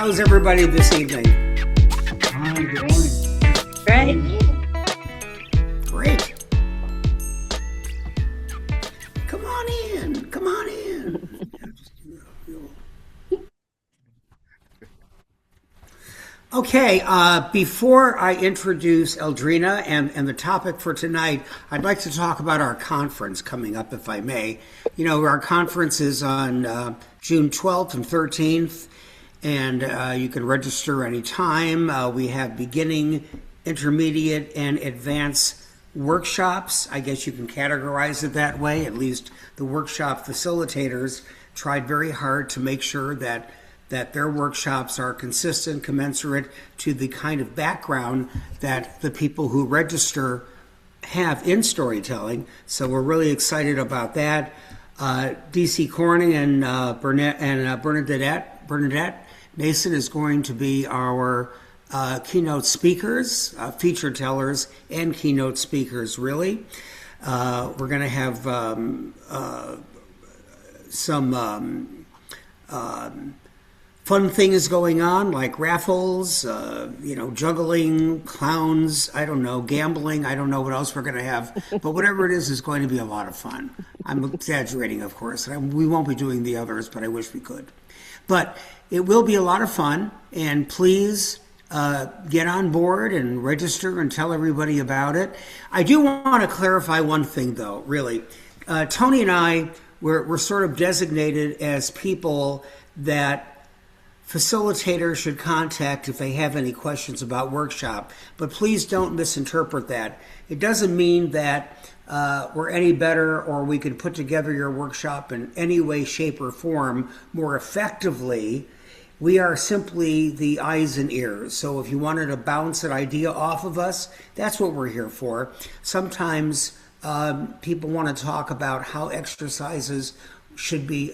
How's everybody this evening? Hi, good morning. Great. Great. Come on in. Come on in. Okay, before I introduce Eldrina and the topic for tonight, I'd like to talk about our conference coming up, if I may. You know, our conference is on June 12th and 13th, and you can register anytime. We have beginning, intermediate, and advanced workshops. I guess you can categorize it that way. At least the workshop facilitators tried very hard to make sure that their workshops are consistent, commensurate to the kind of background that the people who register have in storytelling. So we're really excited about that. DC Corning and Bernadette Mason is going to be our keynote speakers, feature tellers, and keynote speakers, really. We're going to have some fun things going on, like raffles, juggling, clowns, I don't know, gambling. I don't know what else we're going to have. But whatever it is going to be a lot of fun. I'm exaggerating, of course. We won't be doing the others, but I wish we could. But it will be a lot of fun. And please get on board and register and tell everybody about it. I do want to clarify one thing, though, really. Tony and I, we're sort of designated as people that facilitators should contact if they have any questions about workshop, but please don't misinterpret that. It doesn't mean that we're any better or we can put together your workshop in any way, shape, or form more effectively. We are simply the eyes and ears. So if you wanted to bounce an idea off of us, that's what we're here for. Sometimes people want to talk about how exercises should be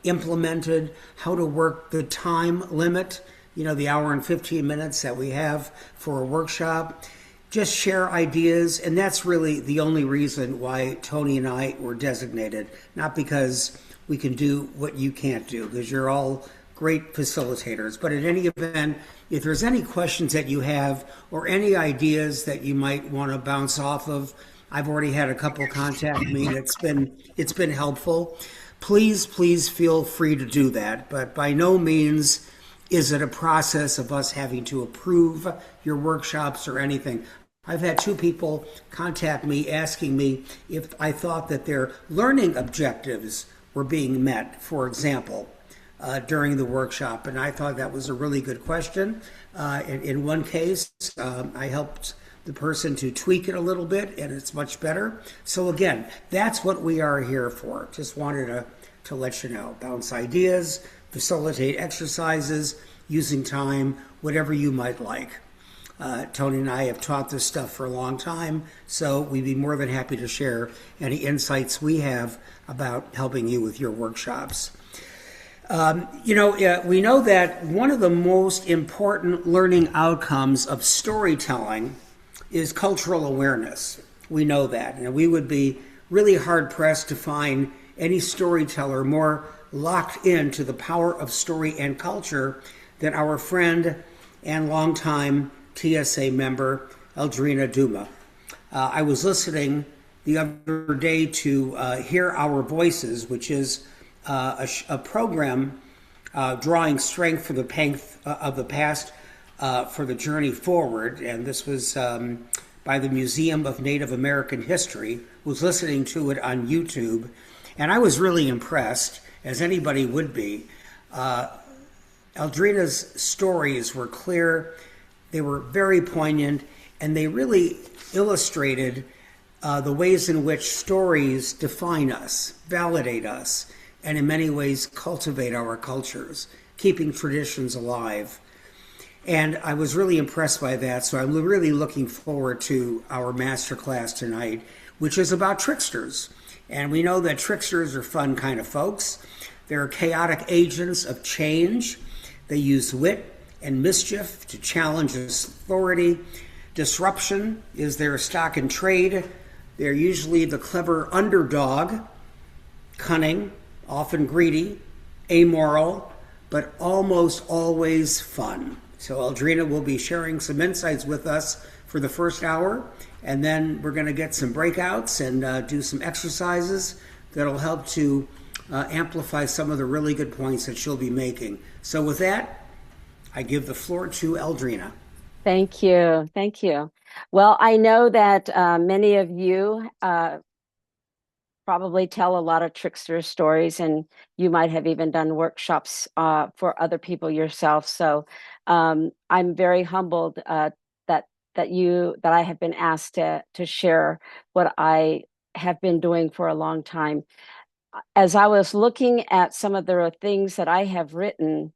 implemented, how to work the time limit, the hour and 15 minutes that we have for a workshop. Just share ideas, and that's really the only reason why Tony and I were designated, not because we can do what you can't do, because you're all great facilitators. But in any event, if there's any questions that you have or any ideas that you might want to bounce off of, I've already had a couple contact me. It's been helpful. Please feel free to do that. But by no means is it a process of us having to approve your workshops or anything. I've had two people contact me asking me if I thought that their learning objectives were being met, for example, during the workshop. And I thought that was a really good question. In one case, I helped the person to tweak it a little bit, and it's much better. So again, that's what we are here for. Just wanted to let you know. Bounce ideas, facilitate exercises, using time, whatever you might like. Tony and I have taught this stuff for a long time, so we'd be more than happy to share any insights we have about helping you with your workshops. We know that one of the most important learning outcomes of storytelling is cultural awareness. We know that, and we would be really hard-pressed to find any storyteller more locked into the power of story and culture than our friend and longtime TSA member, Eldrina Duma. I was listening the other day to Hear Our Voices, which is a program drawing strength for the past for the journey forward, and this was by the Museum of Native American History. Was listening to it on YouTube, and I was really impressed, as anybody would be. Eldrina's stories were clear, they were very poignant, and they really illustrated the ways in which stories define us, validate us, and in many ways cultivate our cultures, keeping traditions alive. And I was really impressed by that, so I'm really looking forward to our masterclass tonight, which is about tricksters. And we know that tricksters are fun kind of folks. They're chaotic agents of change. They use wit and mischief to challenge authority. Disruption is their stock in trade. They're usually the clever underdog, cunning, often greedy, amoral, but almost always fun. So Aldrina will be sharing some insights with us for the first hour, and then we're going to get some breakouts and do some exercises that'll help to amplify some of the really good points that she'll be making. So with that, I give the floor to Aldrina. Thank you. Thank you. Well, I know that many of you probably tell a lot of trickster stories, and you might have even done workshops for other people yourself. So I'm very humbled that I have been asked to share what I have been doing for a long time. As I was looking at some of the things that I have written,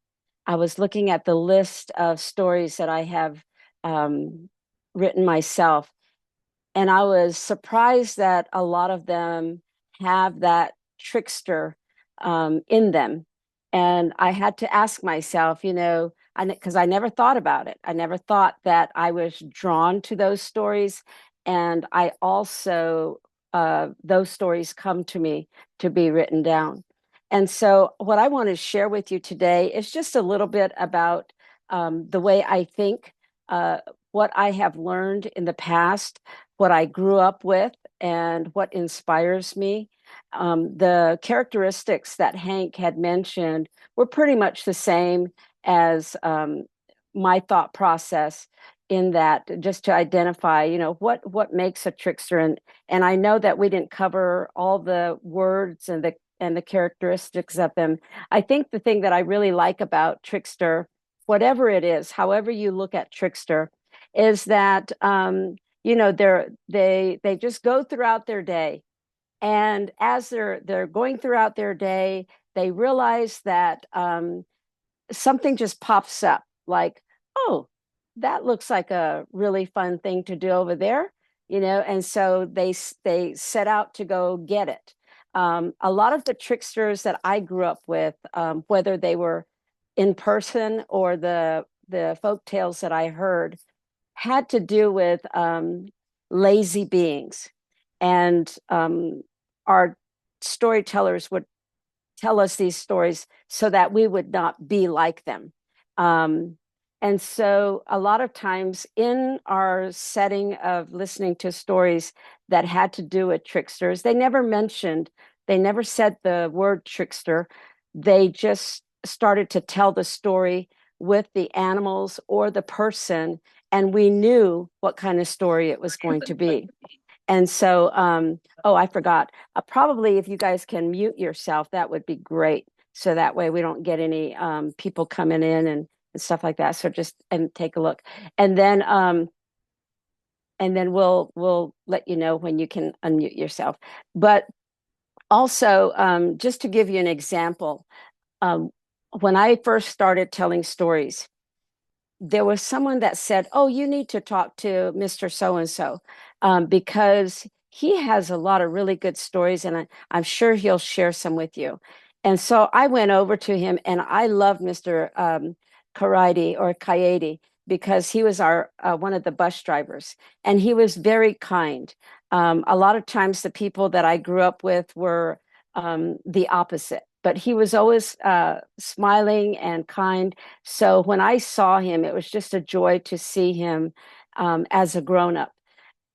I was looking at the list of stories that I have written myself, and I was surprised that a lot of them have that trickster in them. And I had to ask myself, because I never thought about it. I never thought that I was drawn to those stories. And I also, those stories come to me to be written down. And so, what I want to share with you today is just a little bit about the way I think, what I have learned in the past, what I grew up with, and what inspires me. The characteristics that Hank had mentioned were pretty much the same as my thought process, in that just to identify, what makes a trickster. And I know that we didn't cover all the words and the characteristics of them. I think the thing that I really like about trickster, whatever it is, however you look at trickster, is that they just go throughout their day, and as they're going throughout their day, they realize that something just pops up, like, oh, that looks like a really fun thing to do over there, and so they set out to go get it. A lot of the tricksters that I grew up with, whether they were in person or the folk tales that I heard, had to do with lazy beings. And our storytellers would tell us these stories so that we would not be like them. And so a lot of times in our setting of listening to stories that had to do with tricksters, they never said the word trickster. They just started to tell the story with the animals or the person, and we knew what kind of story it was going to be. And so, oh, I forgot. Probably if you guys can mute yourself, that would be great. So that way we don't get any people coming in and stuff like that. So just take a look, and then we'll let you know when you can unmute yourself. But also, just to give you an example, when I first started telling stories, there was someone that said, "Oh, you need to talk to Mr. So-and-so because he has a lot of really good stories, and I'm sure he'll share some with you." And so I went over to him, and I loved Mr. Coyote, because he was our one of the bus drivers, and he was very kind. A lot of times, the people that I grew up with were the opposite, but he was always smiling and kind. So when I saw him, it was just a joy to see him as a grown-up.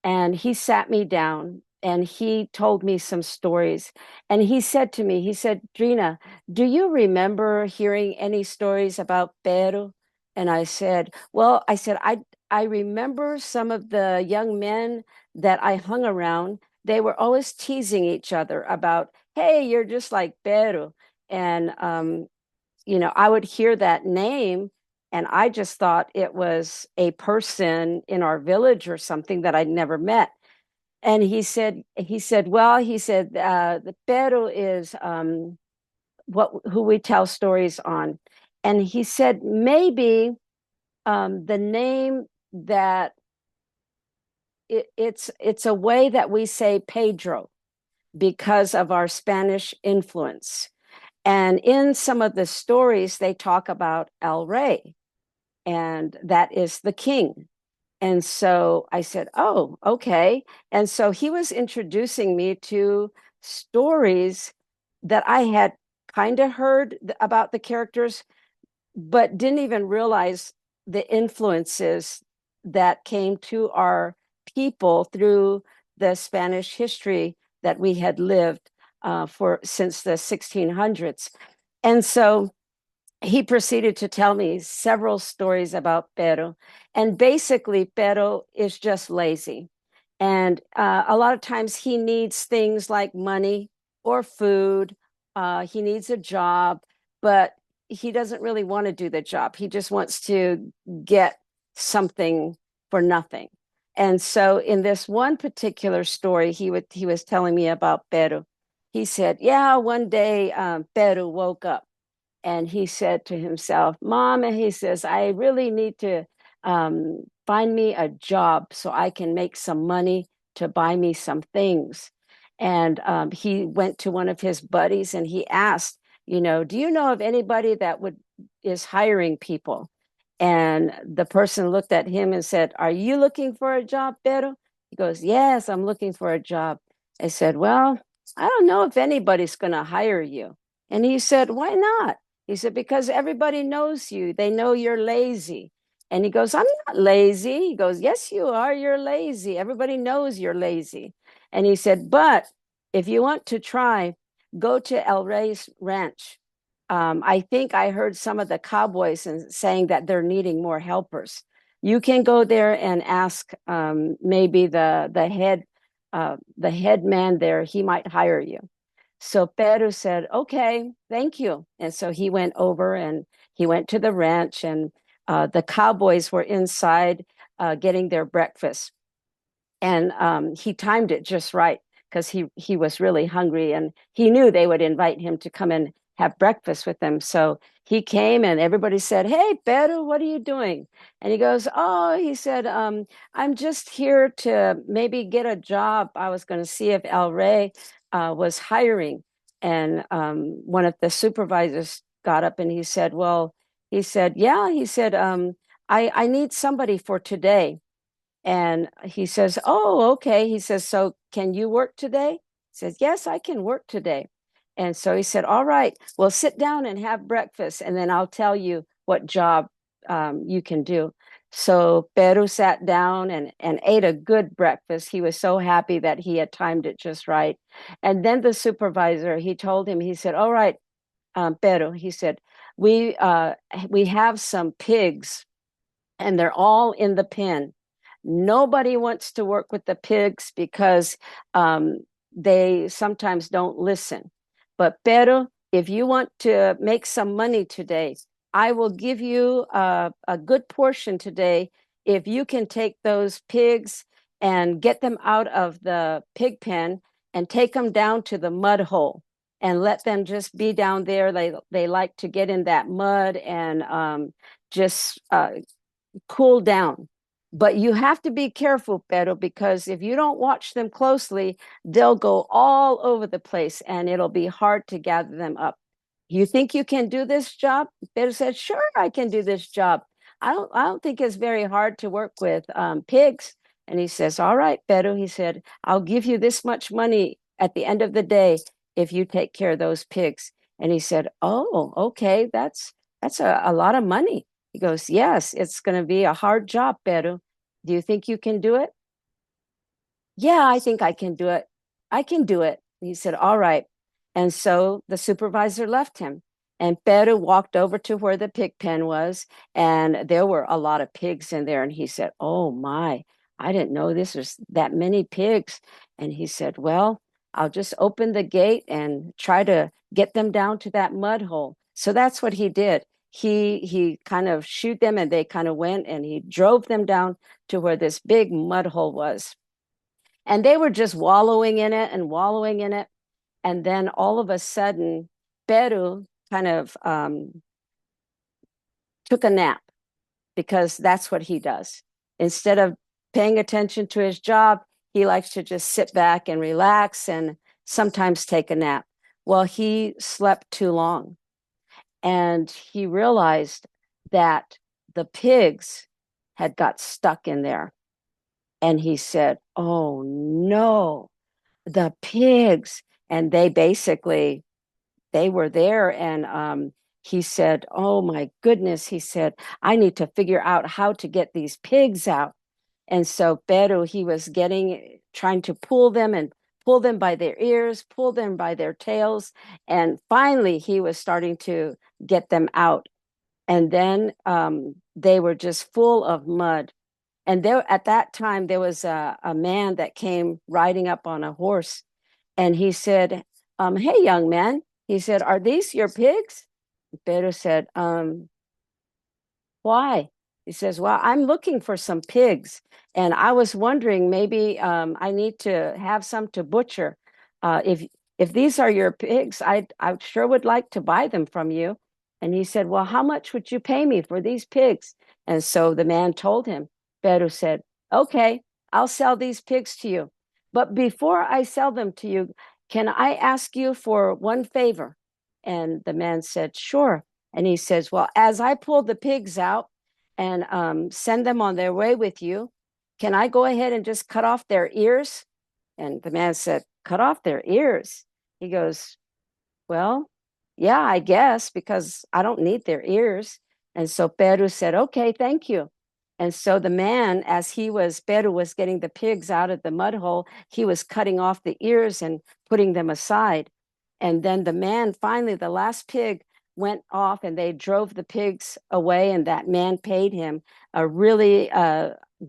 And he sat me down and he told me some stories. And he said to me, he said, "Drina, do you remember hearing any stories about Peru?" And I said, "Well," I said, I remember some of the young men that I hung around. They were always teasing each other about, hey, you're just like Peru." And, I would hear that name, and I just thought it was a person in our village or something that I'd never met. And the Peru is who we tell stories on. And he said, maybe the name that it's a way that we say Pedro because of our Spanish influence. And in some of the stories, they talk about El Rey, and that is the king. And so I said, "Oh, okay." And so he was introducing me to stories that I had kind of heard about the characters, but didn't even realize the influences that came to our people through the Spanish history that we had lived for since the 1600s. And so he proceeded to tell me several stories about Pero. And basically, Pero is just lazy. And a lot of times he needs things like money or food. He needs a job, but he doesn't really want to do the job. He just wants to get something for nothing. And so, in this one particular story, he was telling me about Pero. He said, "Yeah, one day Pero woke up and he said to himself, Mom, and he says, I really need to find me a job so I can make some money to buy me some things." And he went to one of his buddies and he asked, do you know of anybody that would is hiring people? And the person looked at him and said, Are you looking for a job, Pedro? He goes, Yes, I'm looking for a job. I said, Well, I don't know if anybody's going to hire you. And he said, Why not? He said, Because everybody knows you. They know you're lazy. And he goes, I'm not lazy. He goes, Yes, you are. You're lazy. Everybody knows you're lazy. And he said, But if you want to try, go to El Rey's ranch. I think I heard some of the cowboys saying that they're needing more helpers. You can go there and ask maybe the head man there. He might hire you. So Pedro said, okay, thank you. And so he went over and he went to the ranch, and the cowboys were inside getting their breakfast. And he timed it just right because he was really hungry, and he knew they would invite him to come and have breakfast with them. So he came and everybody said, Hey, Pedro, what are you doing? And he goes, Oh, he said, I'm just here to maybe get a job. I was going to see if El Rey was hiring. And one of the supervisors got up and he said, Well, he said, Yeah, he said, I need somebody for today. And he says, Oh, okay. He says, So can you work today? He says, Yes, I can work today. And so he said, All right, well, sit down and have breakfast, and then I'll tell you what job you can do. So Peru sat down and ate a good breakfast. He was so happy that he had timed it just right. And then the supervisor, he told him, he said, All right, Peru, he said, we have some pigs and they're all in the pen. Nobody wants to work with the pigs because they sometimes don't listen. But Pero, if you want to make some money today, I will give you a good portion today if you can take those pigs and get them out of the pig pen and take them down to the mud hole and let them just be down there. They like to get in that mud and just cool down. But you have to be careful, Pedro, because if you don't watch them closely, they'll go all over the place and it'll be hard to gather them up. You think you can do this job? Pedro said, Sure, I can do this job. I don't think it's very hard to work with pigs. And he says, All right, Pedro, he said, I'll give you this much money at the end of the day if you take care of those pigs. And he said, Oh, okay, that's a lot of money. He goes, Yes, it's going to be a hard job, Pedro. Do you think you can do it? Yeah, I think I can do it. I can do it. He said, All right. And so the supervisor left him. And Pedro walked over to where the pig pen was, and there were a lot of pigs in there. And he said, Oh my, I didn't know this was that many pigs. And he said, Well, I'll just open the gate and try to get them down to that mud hole. So that's what he did. He kind of shooed them and they kind of went, and he drove them down to where this big mud hole was. And they were just wallowing in it and wallowing in it. And then all of a sudden, Peru kind of took a nap because that's what he does. Instead of paying attention to his job, he likes to just sit back and relax and sometimes take a nap. Well, he slept too long and he realized that the pigs had got stuck in there. And he said, Oh no, the pigs. And they basically they were there and he said, "Oh my goodness," he said, "I need to figure out how to get these pigs out." And so Pero, he was trying to pull them and pull them by their ears, pull them by their tails. And finally, he was starting to get them out. And then they were just full of mud. And there, at that time, there was a man that came riding up on a horse. And he said, "Hey, young man," he said, "are these your pigs?" Pero said, "Why?" He says, "Well, I'm looking for some pigs, and I was wondering maybe I need to have some to butcher. If these are your pigs, I sure would like to buy them from you." And he said, "Well, how much would you pay me for these pigs?" And so the man told him. Pedro said, "Okay, I'll sell these pigs to you. But before I sell them to you, can I ask you for one favor?" And the man said, "Sure." And he says, "Well, as I pull the pigs out and send them on their way with you, can I go ahead and just cut off their ears?" And the man said, "Cut off their ears?" He goes, "Well, yeah, I guess, because I don't need their ears." And so Peru said, "Okay, thank you." And so the man, Peru was getting the pigs out of the mud hole, he was cutting off the ears and putting them aside. And then the man, finally, the last pig went off and they drove the pigs away, and that man paid him a really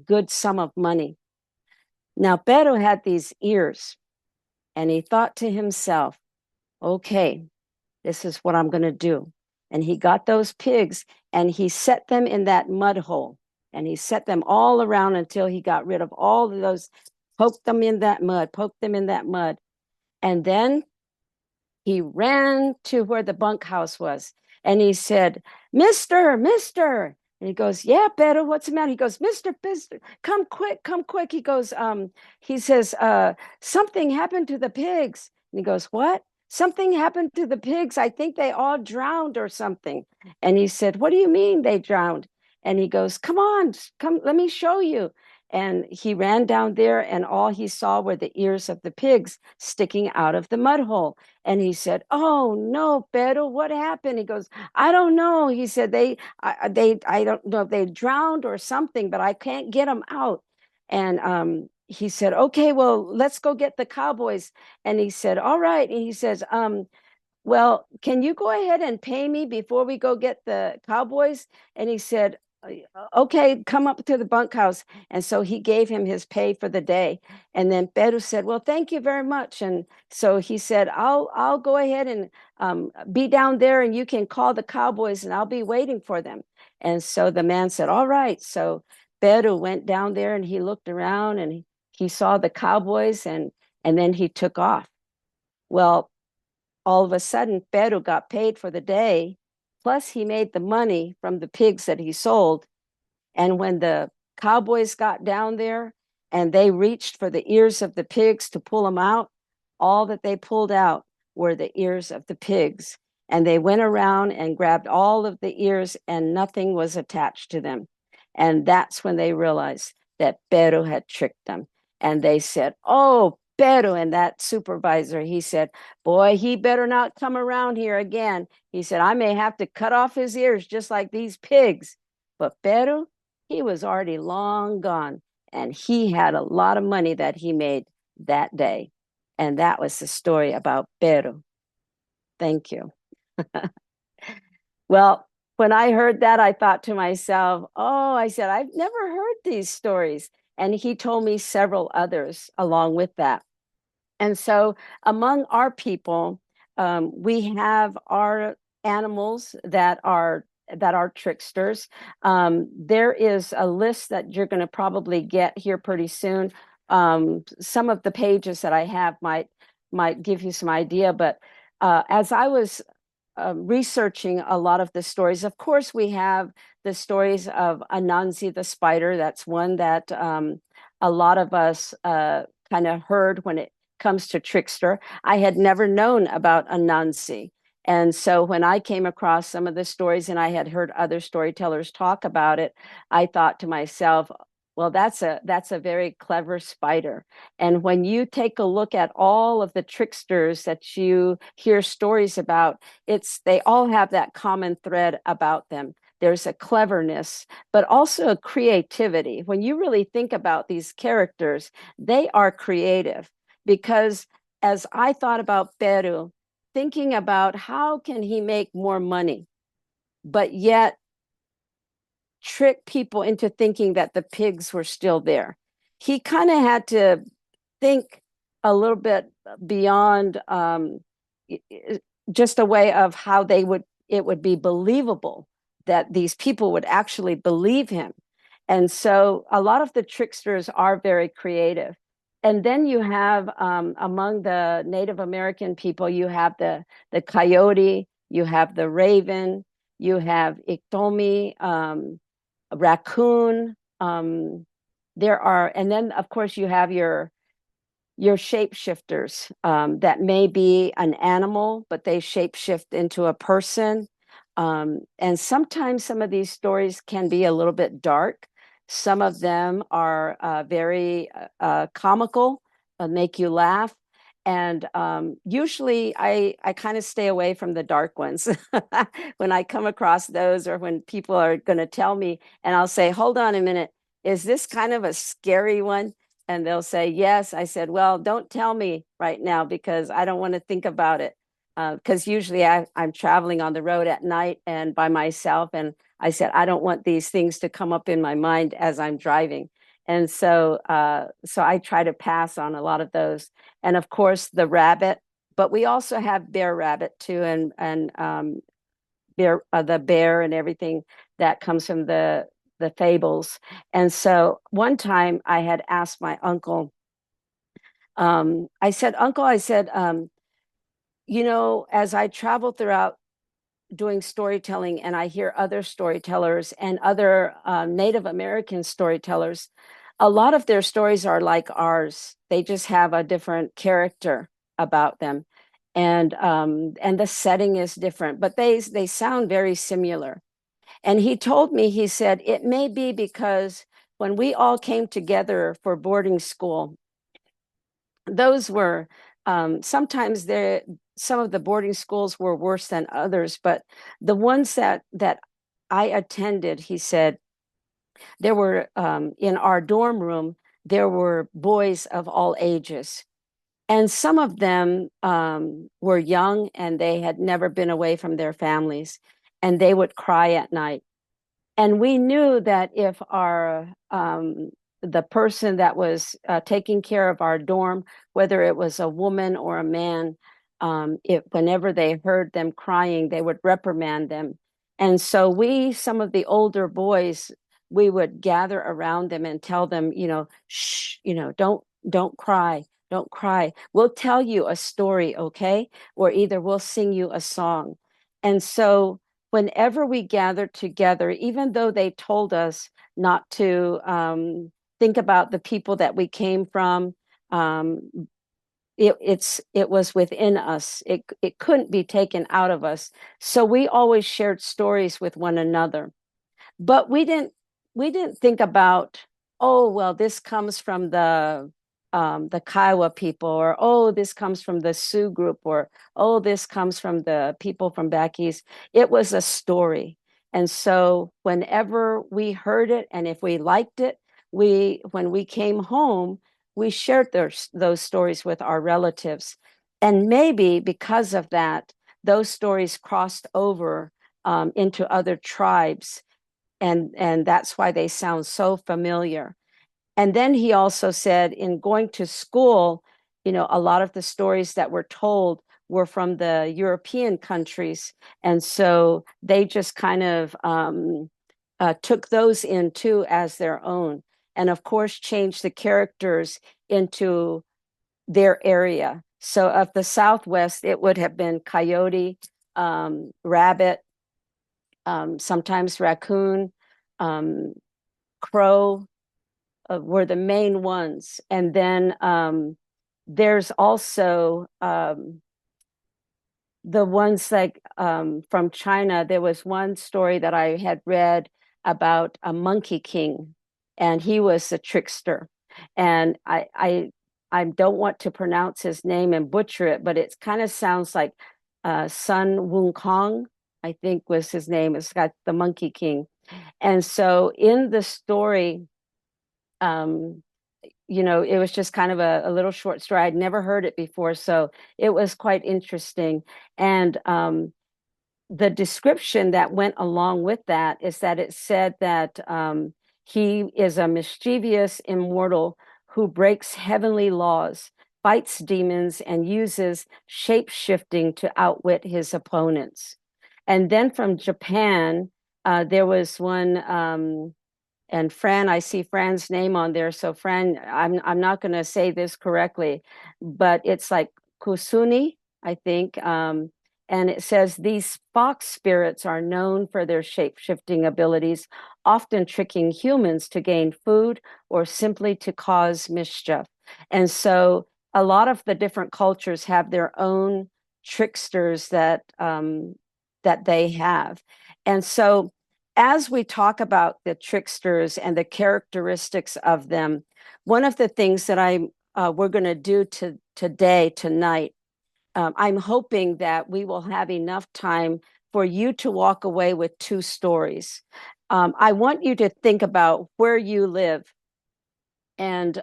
good sum of money. Now, Peru had these ears, and he thought to himself, "Okay, this is what I'm going to do." And he got those pigs and he set them in that mud hole, and he set them all around until he got rid of all of those, poked them in that mud, poked them in that mud. And then he ran to where the bunkhouse was and he said, "Mister, Mister." And he goes, "Yeah, Pedro, what's the matter?" He goes, Mister, come quick, come quick." He says, "Something happened to the pigs." And he goes, "What? Something happened to the pigs. I think they all drowned or something." And he said, "What do you mean they drowned?" And he goes, "Come on, come, let me show you." And he ran down there, and all he saw were the ears of the pigs sticking out of the mud hole. And he said, "Oh no, Pedro, what happened?" He goes, "I don't know." He said, I don't know if they drowned or something, but I can't get them out." And he said, "Okay, well, let's go get the cowboys." And he said, "All right." And he says, "Well, can you go ahead and pay me before we go get the cowboys?" And he said, "Okay, come up to the bunkhouse." And so he gave him his pay for the day. And then Pedro said, "Well, thank you very much." And so he said, I'll go ahead and be down there, and you can call the cowboys, and I'll be waiting for them." And so the man said, "All right." So Pedro went down there and he looked around and he saw the cowboys, and then he took off. Well, all of a sudden, Pedro got paid for the day, plus he made the money from the pigs that he sold. And when the cowboys got down there and they reached for the ears of the pigs to pull them out, all that they pulled out were the ears of the pigs. And they went around and grabbed all of the ears, and nothing was attached to them. And that's when they realized that Pedro had tricked them. And they said, "Oh, Pedro." And that supervisor, he said, "Boy, he better not come around here again." He said, "I may have to cut off his ears just like these pigs." But Pedro, he was already long gone, and he had a lot of money that he made that day. And that was the story about Pedro. Thank you. Well, when I heard that, I thought to myself, "Oh," I said, "I've never heard these stories." And he told me several others along with that. And so among our people, we have our animals that are tricksters. There is a list that you're going to probably get here pretty soon. Some of the pages that I have might give you some idea, but as I was researching a lot of the stories, of course, we have the stories of Anansi the spider. That's one that a lot of us kind of heard when it comes to trickster. I had never known about Anansi. And so when I came across some of the stories and I had heard other storytellers talk about it, I thought to myself, Well, that's a very clever spider. And when you take a look at all of the tricksters that you hear stories about, they all have that common thread about them. There's a cleverness, but also a creativity. When you really think about these characters, they are creative because as I thought about Peru, thinking about how can he make more money, but yet trick people into thinking that the pigs were still there. He kind of had to think a little bit beyond just a way of how it would be believable that these people would actually believe him. And so a lot of the tricksters are very creative. And then you have among the Native American people, you have the coyote, you have the raven, you have Iktomi, raccoon. And then of course you have your shapeshifters that may be an animal, but they shapeshift into a person. And sometimes some of these stories can be a little bit dark. Some of them are very comical, make you laugh. And usually I kind of stay away from the dark ones when I come across those or when people are going to tell me, and I'll say, hold on a minute, is this kind of a scary one? And they'll say, yes. I said, well, don't tell me right now because I don't want to think about it. Because usually I'm traveling on the road at night and by myself. And I said, I don't want these things to come up in my mind as I'm driving. And so I try to pass on a lot of those. And of course, the rabbit, but we also have bear rabbit too, and the bear and everything that comes from the fables. And so one time I had asked my uncle, I said, Uncle, I said, as I travel throughout doing storytelling and I hear other storytellers and other Native American storytellers, a lot of their stories are like ours. They just have a different character about them. And the setting is different, but they sound very similar. And he told me, he said, it may be because when we all came together for boarding school, those were sometimes some of the boarding schools were worse than others, but the ones that I attended, he said, there were in our dorm room, there were boys of all ages. And some of them were young and they had never been away from their families, and they would cry at night. And we knew that if the person that was taking care of our dorm, whether it was a woman or a man, whenever they heard them crying, they would reprimand them. And so some of the older boys, we would gather around them and tell them, shh, don't cry, don't cry. We'll tell you a story, okay? Or either we'll sing you a song. And so whenever we gathered together, even though they told us not to think about the people that we came from, it was within us. It couldn't be taken out of us. So we always shared stories with one another, but we didn't think about, oh well, this comes from the Kiowa people, or oh, this comes from the Sioux group, or oh, this comes from the people from back east. It was a story. And so whenever we heard it, and if we liked it, when we came home, we shared those stories with our relatives. And maybe because of that, those stories crossed over into other tribes. And that's why they sound so familiar. And then he also said, in going to school, a lot of the stories that were told were from the European countries. And so they just kind of took those in too as their own. And of course, changed the characters into their area. So of the Southwest, it would have been coyote, rabbit, sometimes raccoon, crow, were the main ones. And then there's also the ones like from China. There was one story that I had read about a monkey king. and he was a trickster. And I don't want to pronounce his name and butcher it, but it kind of sounds like Sun Wukong, I think was his name. It's got the Monkey King. And so in the story, um, it was just kind of a little short story. I'd never heard it before, so it was quite interesting. And the description that went along with that is that it said that he is a mischievous immortal who breaks heavenly laws, fights demons, and uses shape shifting to outwit his opponents. And then from Japan, there was one. And Fran, I see Fran's name on there. So Fran, I'm not going to say this correctly, but it's like Kusuni, I think. And it says these fox spirits are known for their shape-shifting abilities, often tricking humans to gain food or simply to cause mischief. And so a lot of the different cultures have their own tricksters that they have. And so as we talk about the tricksters and the characteristics of them, one of the things that we're going to do tonight, I'm hoping that we will have enough time for you to walk away with two stories. I want you to think about where you live, and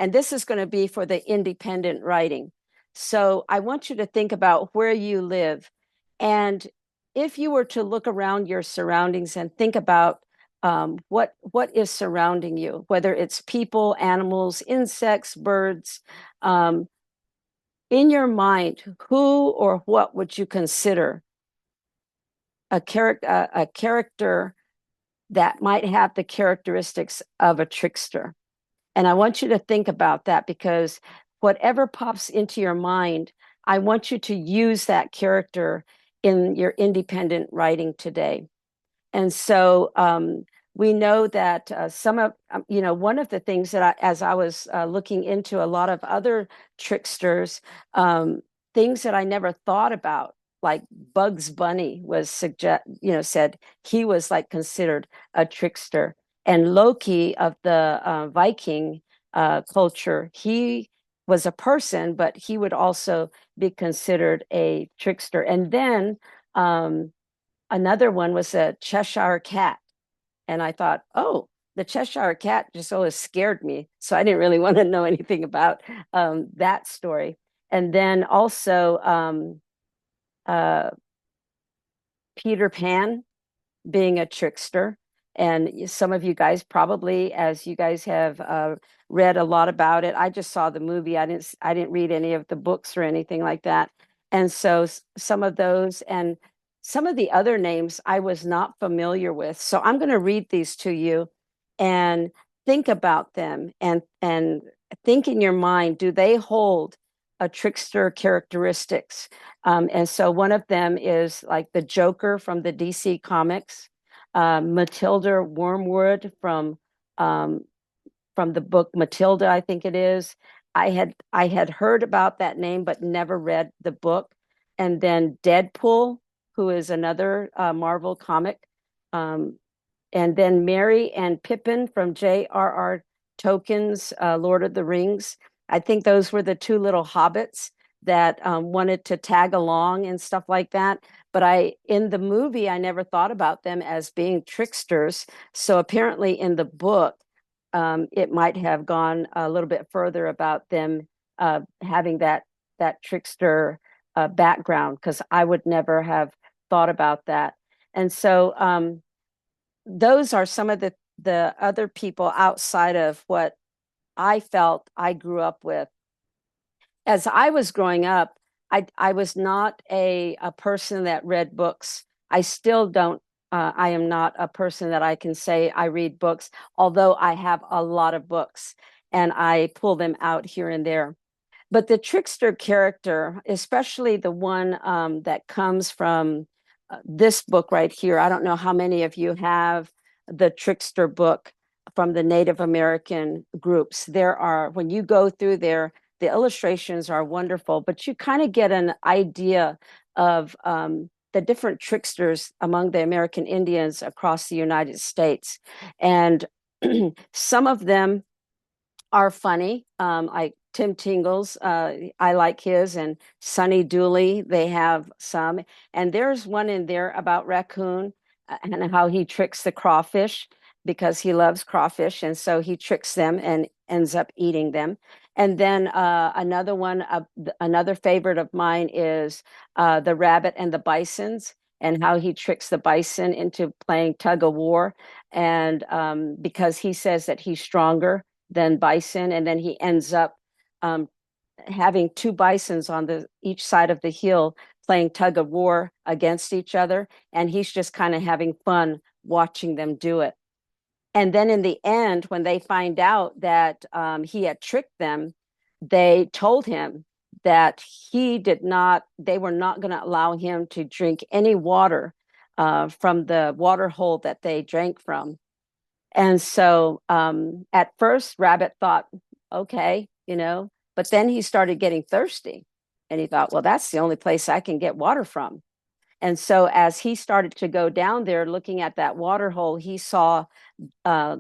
this is going to be for the independent writing. So I want you to think about where you live, and if you were to look around your surroundings and think about what is surrounding you, whether it's people, animals, insects, birds, in your mind, who or what would you consider a character that might have the characteristics of a trickster? And I want you to think about that, because whatever pops into your mind, I want you to use that character in your independent writing today. And so we know that one of the things that as I was looking into a lot of other tricksters, things that I never thought about, like Bugs Bunny said he was like considered a trickster. And Loki of the Viking culture, he was a person, but he would also be considered a trickster. And then another one was a Cheshire Cat. And I thought, oh, the Cheshire Cat just always scared me. So I didn't really want to know anything about that story. And then also Peter Pan being a trickster. And some of you guys probably, as you guys have read a lot about it. I just saw the movie. I didn't read any of the books or anything like that. And so some of those and some of the other names I was not familiar with. So I'm going to read these to you and think about them and think in your mind, do they hold a trickster characteristics? And so one of them is like the Joker from the DC Comics, Matilda Wormwood from the book Matilda, I think it is. I had heard about that name but never read the book. And then Deadpool, who is another Marvel comic. And then Merry and Pippin from J.R.R. Tolkien's Lord of the Rings. I think those were the two little hobbits that wanted to tag along and stuff like that. But in the movie, I never thought about them as being tricksters. So apparently in the book, it might have gone a little bit further about them having that trickster background, because I would never have thought about that. And so those are some of the other people outside of what I felt I grew up with. As I was growing up, I was not a person that read books. I still don't. I am not a person that I can say I read books, although I have a lot of books and I pull them out here and there. But the trickster character, especially the one that comes from this book right here, I don't know how many of you have the trickster book from the Native American groups. When you go through there, the illustrations are wonderful, but you kind of get an idea of the different tricksters among the American Indians across the United States. And Some of them are funny, like Tim Tingles. I like his, and Sunny Dooley. They have some, and there's one in there about raccoon and how he tricks the crawfish because he loves crawfish, and so he tricks them and ends up eating them. And then another one, another favorite of mine is the rabbit and the bisons, and how he tricks the bison into playing tug of war, and because he says that he's stronger than bison, and then he ends up um, having two bisons on the each side of the hill playing tug of war against each other, and he's just kind of having fun watching them do it. And then in the end, when they find out that he had tricked them, they told him that he did not, they were not going to allow him to drink any water from the water hole that they drank from. And so at first, Rabbit thought, okay, but then he started getting thirsty. And he thought, well, that's the only place I can get water from. And so as he started to go down there looking at that water hole, he saw uh,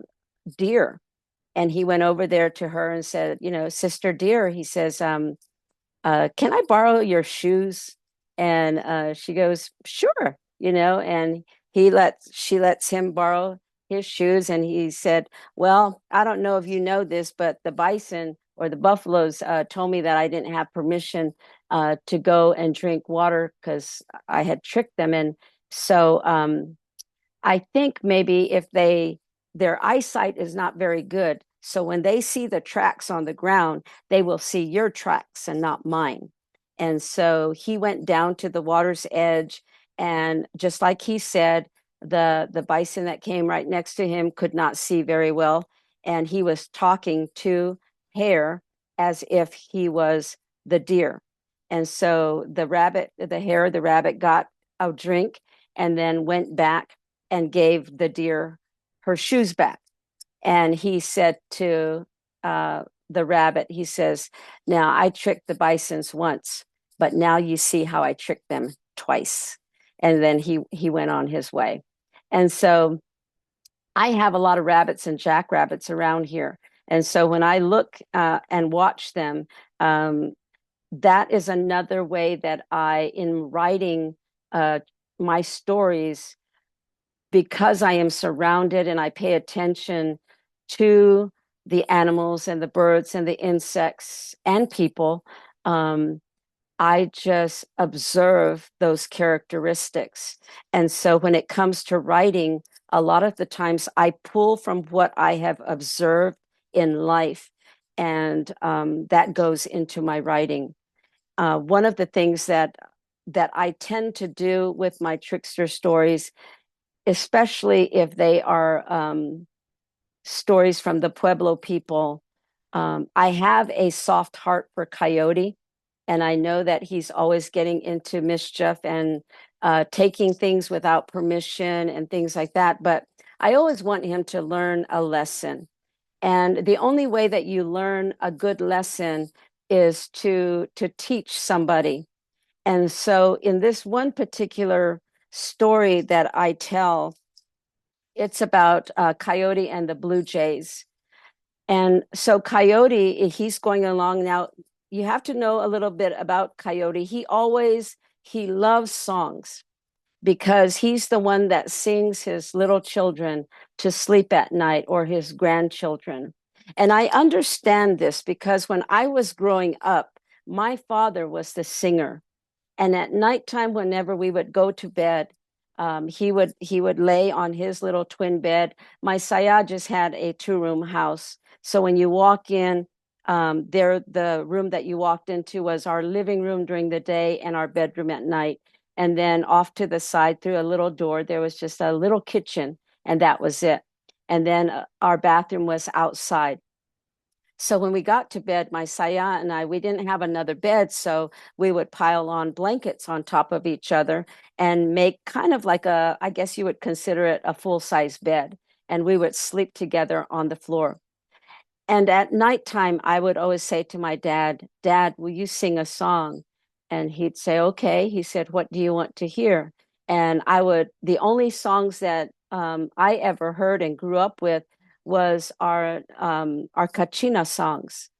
deer. And he went over there to her and said, Sister Deer, he says, can I borrow your shoes? And she goes, sure, and she lets him borrow his shoes. And he said, well, I don't know if you know this, but the bison or the buffaloes told me that I didn't have permission to go and drink water because I had tricked them. And so I think maybe if their eyesight is not very good, so when they see the tracks on the ground, they will see your tracks and not mine. And so he went down to the water's edge, and just like he said, the bison that came right next to him could not see very well, and he was talking to Hare as if he was the deer. And so the rabbit got a drink and then went back and gave the deer her shoes back. And he said to the rabbit, he says, now I tricked the bisons once, but now you see how I tricked them twice. And then he went on his way. And so I have a lot of rabbits and jackrabbits around here. And so when I look and watch them, that is another way that in writing my stories, because I am surrounded and I pay attention to the animals and the birds and the insects and people, I just observe those characteristics. And so when it comes to writing, a lot of the times I pull from what I have observed in life, and that goes into my writing. One of the things that I tend to do with my trickster stories, especially if they are stories from the Pueblo people, I have a soft heart for Coyote, and I know that he's always getting into mischief and taking things without permission and things like that. But I always want him to learn a lesson. And the only way that you learn a good lesson is to teach somebody. And so in this one particular story that I tell, it's about Coyote and the Blue Jays. And so Coyote, he's going along now. You have to know a little bit about Coyote. He loves songs because he's the one that sings his little children to sleep at night, or his grandchildren. And I understand this because when I was growing up, my father was the singer. And at nighttime, whenever we would go to bed, he would lay on his little twin bed. My saya just had a 2-room house, so when you walk in, the room that you walked into was our living room during the day and our bedroom at night. And then off to the side through a little door, there was just a little kitchen, and that was it. And then our bathroom was outside. So when we got to bed, my saya and we didn't have another bed, so we would pile on blankets on top of each other and make kind of like I guess you would consider it a full-size bed. And we would sleep together on the floor. And at nighttime, I would always say to my dad, Dad, will you sing a song? And he'd say, okay. He said, what do you want to hear? And the only songs that I ever heard and grew up with was our Kachina songs.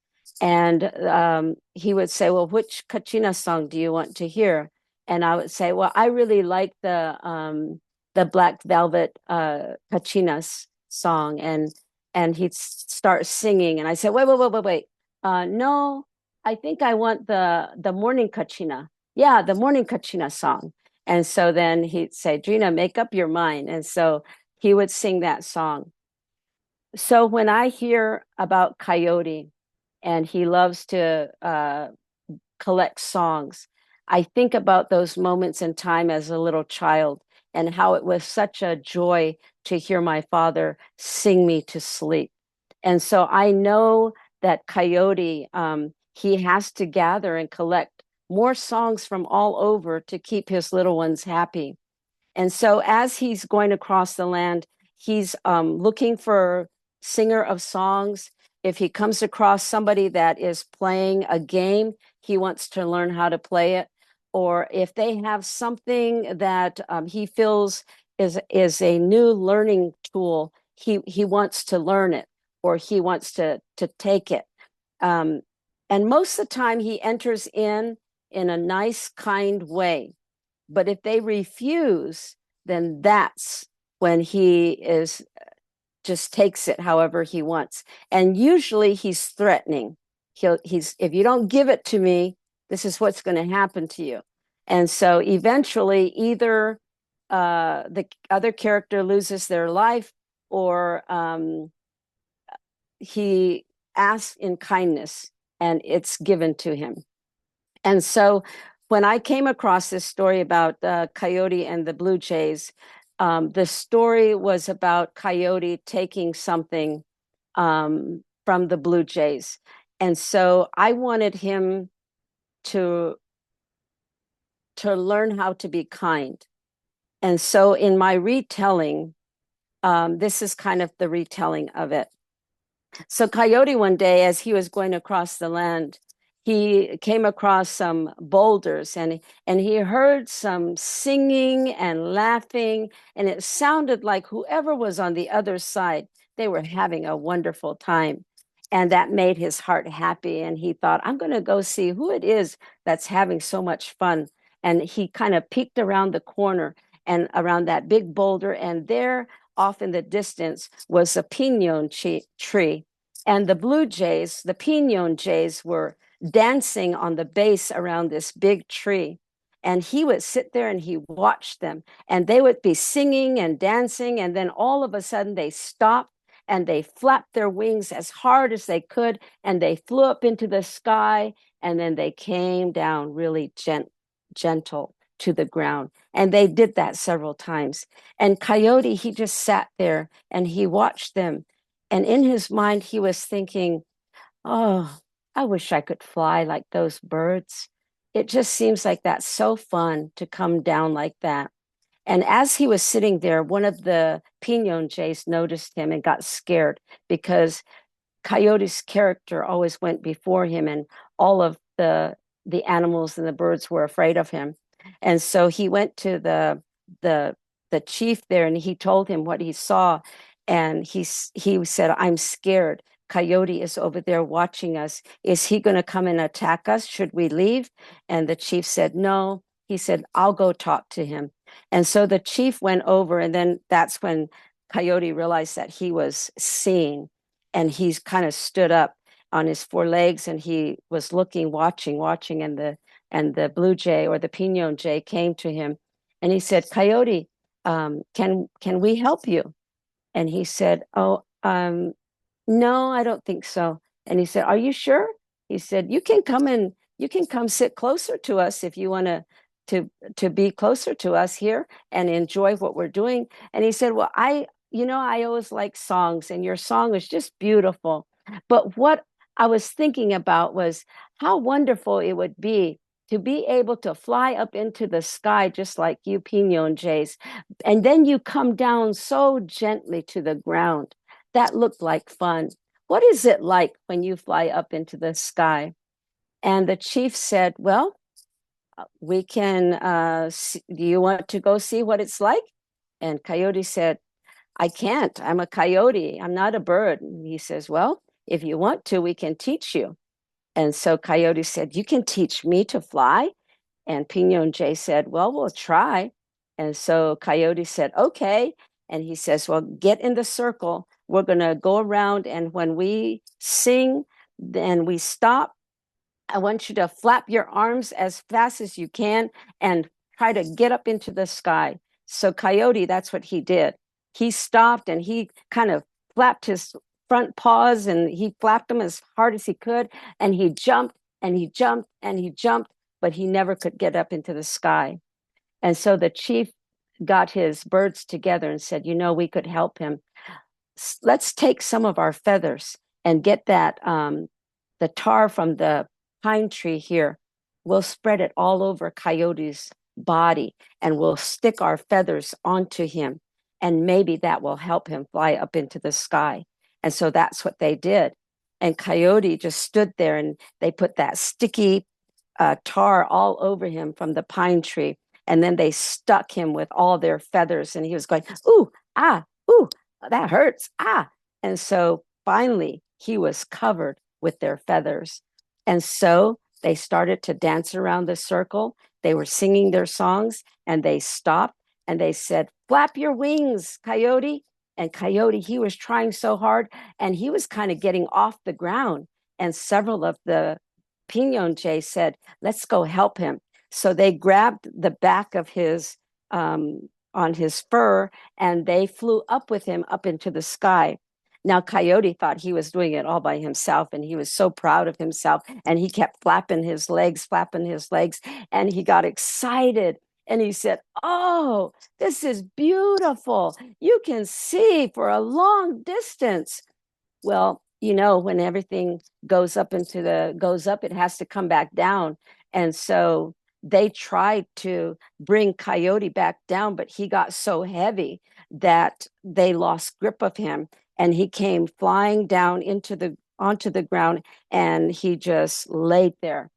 And he would say, well, which Kachina song do you want to hear? And I would say, well, I really like the Black Velvet Kachinas song. And he'd start singing. And I said, wait. No, I think I want the Morning Kachina. Yeah, the Morning Kachina song. And so then he'd say, Drina, make up your mind. And so he would sing that song. So when I hear about Coyote and he loves to collect songs, I think about those moments in time as a little child and how it was such a joy to hear my father sing me to sleep. And so I know that Coyote, he has to gather and collect more songs from all over to keep his little ones happy. And so as he's going across the land, he's looking for singer of songs. If he comes across somebody that is playing a game, he wants to learn how to play it. Or if they have something that he feels is a new learning tool, he wants to learn it or he wants to take it. Um, and most of the time he enters in a nice, kind way. But if they refuse, then that's when he is just takes it however he wants. And usually he's threatening. He's if you don't give it to me, this is what's going to happen to you. And so eventually either the other character loses their life or he asks in kindness and it's given to him. And so when I came across this story about Coyote and the Blue Jays, the story was about Coyote taking something from the Blue Jays. And so I wanted him to learn how to be kind. And so in my retelling, this is kind of the retelling of it. So Coyote one day, as he was going across the land, he came across some boulders and he heard some singing and laughing, and it sounded like whoever was on the other side, they were having a wonderful time. And that made his heart happy. And he thought, I'm going to go see who it is that's having so much fun. And he kind of peeked around the corner and around that big boulder. And there, off in the distance, was a pinon tree. And the blue jays, the pinon jays, were dancing on the base around this big tree. And he would sit there and he watched them. And they would be singing and dancing. And then all of a sudden they stopped and they flapped their wings as hard as they could. And they flew up into the sky. And then they came down really gentle to the ground. And they did that several times. And Coyote, he just sat there and he watched them. And in his mind, he was thinking, oh, I wish I could fly like those birds. It just seems like that's so fun to come down like that. And as he was sitting there, one of the pinon jays noticed him and got scared because Coyote's character always went before him, and all of the animals and the birds were afraid of him. And so he went to the chief there and he told him what he saw. And he said, I'm scared. Coyote is over there watching us. Is he going to come and attack us? Should we leave? And the chief said, no. He said, I'll go talk to him. And so the chief went over, and then that's when Coyote realized that he was seeing, and he's kind of stood up on his four legs, and he was looking, watching, and the blue jay or the pinon jay came to him, and he said, Coyote, can we help you? And he said, oh, no, I don't think so. And he said, are you sure? He said, you can come sit closer to us if you want to be closer to us here and enjoy what we're doing. And he said, well, I always like songs, and your song was just beautiful. But what I was thinking about was how wonderful it would be to be able to fly up into the sky just like you pinon jays, and then you come down so gently to the ground. That looked like fun. What is it like when you fly up into the sky? And the chief said, well, we can do you want to go see what it's like? And Coyote said, I can't. I'm a coyote. I'm not a bird. And he says, well, if you want to, we can teach you. And so Coyote said, you can teach me to fly? And Pinon Jay said, well, we'll try. And so Coyote said, okay. And he says, well, get in the circle. We're going to go around. And when we sing, then we stop. I want you to flap your arms as fast as you can and try to get up into the sky. So Coyote, that's what he did. He stopped and he kind of flapped his front paws and he flapped them as hard as he could. And he jumped and he jumped and he jumped, but he never could get up into the sky. And so the chief got his birds together and said, you know, we could help him. Let's take some of our feathers and get that the tar from the pine tree here. We'll spread it all over Coyote's body and we'll stick our feathers onto him. And maybe that will help him fly up into the sky. And so that's what they did. And Coyote just stood there and they put that sticky tar all over him from the pine tree. And then they stuck him with all their feathers and he was going, ooh, ah, ooh, that hurts, ah. And so finally he was covered with their feathers. And so they started to dance around the circle. They were singing their songs and they stopped and they said, flap your wings, Coyote. And Coyote, he was trying so hard and he was kind of getting off the ground. And several of the Pinon Jay said, let's go help him. So they grabbed the back of his, on his fur, and they flew up with him up into the sky. Now, Coyote thought he was doing it all by himself, and he was so proud of himself, and he kept flapping his legs, and he got excited. And he said, oh, this is beautiful. You can see for a long distance. Well, you know, when everything goes up, it has to come back down. And so they tried to bring Coyote back down, but he got so heavy that they lost grip of him and he came flying down onto the ground and he just laid there.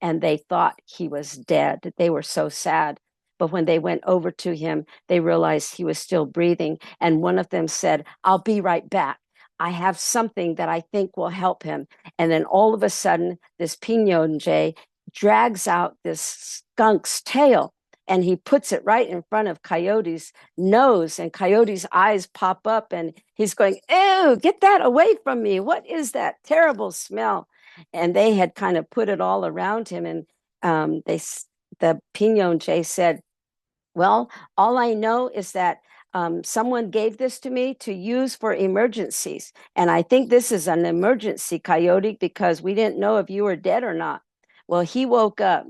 And they thought he was dead. They were so sad. But when they went over to him, they realized he was still breathing. And one of them said, I'll be right back. I have something that I think will help him. And then all of a sudden, this Pinon Jay drags out this skunk's tail and he puts it right in front of Coyote's nose. And Coyote's eyes pop up and he's going, ew, get that away from me. What is that terrible smell? And they had kind of put it all around him. And the Pinon Jay said, well, all I know is that someone gave this to me to use for emergencies. And I think this is an emergency, Coyote, because we didn't know if you were dead or not. Well, he woke up.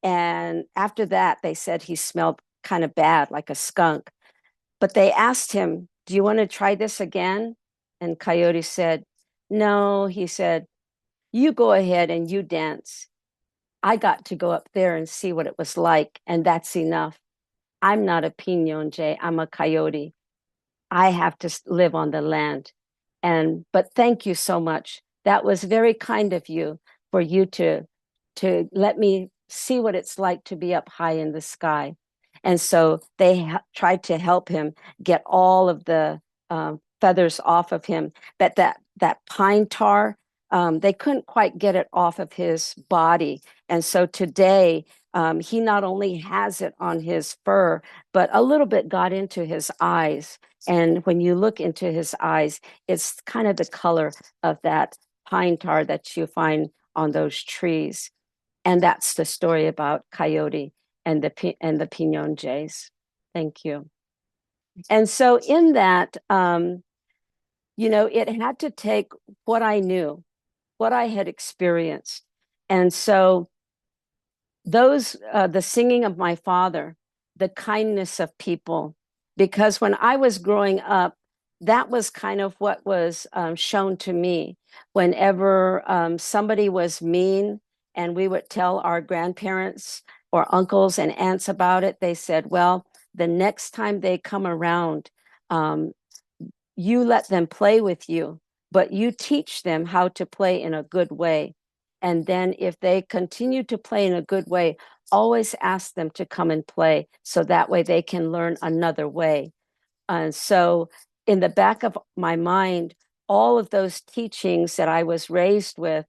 And after that, they said he smelled kind of bad, like a skunk. But they asked him, do you want to try this again? And Coyote said, no, he said, you go ahead and you dance. I got to go up there and see what it was like, and that's enough. I'm not a Pinon Jay, I'm a coyote. I have to live on the land. But thank you so much. That was very kind of you for you to let me see what it's like to be up high in the sky. And so they tried to help him get all of the feathers off of him. But that pine tar, they couldn't quite get it off of his body. And so today, he not only has it on his fur, but a little bit got into his eyes. And when you look into his eyes, it's kind of the color of that pine tar that you find on those trees. And that's the story about Coyote and the Pinon Jays. Thank you. And so in that, it had to take what I knew, what I had experienced. And so the singing of my father, the kindness of people, because when I was growing up, that was kind of what was shown to me. Whenever somebody was mean and we would tell our grandparents or uncles and aunts about it, they said, well, the next time they come around, you let them play with you, but you teach them how to play in a good way. And then if they continue to play in a good way, always ask them to come and play so that way they can learn another way. And so, in the back of my mind, all of those teachings that I was raised with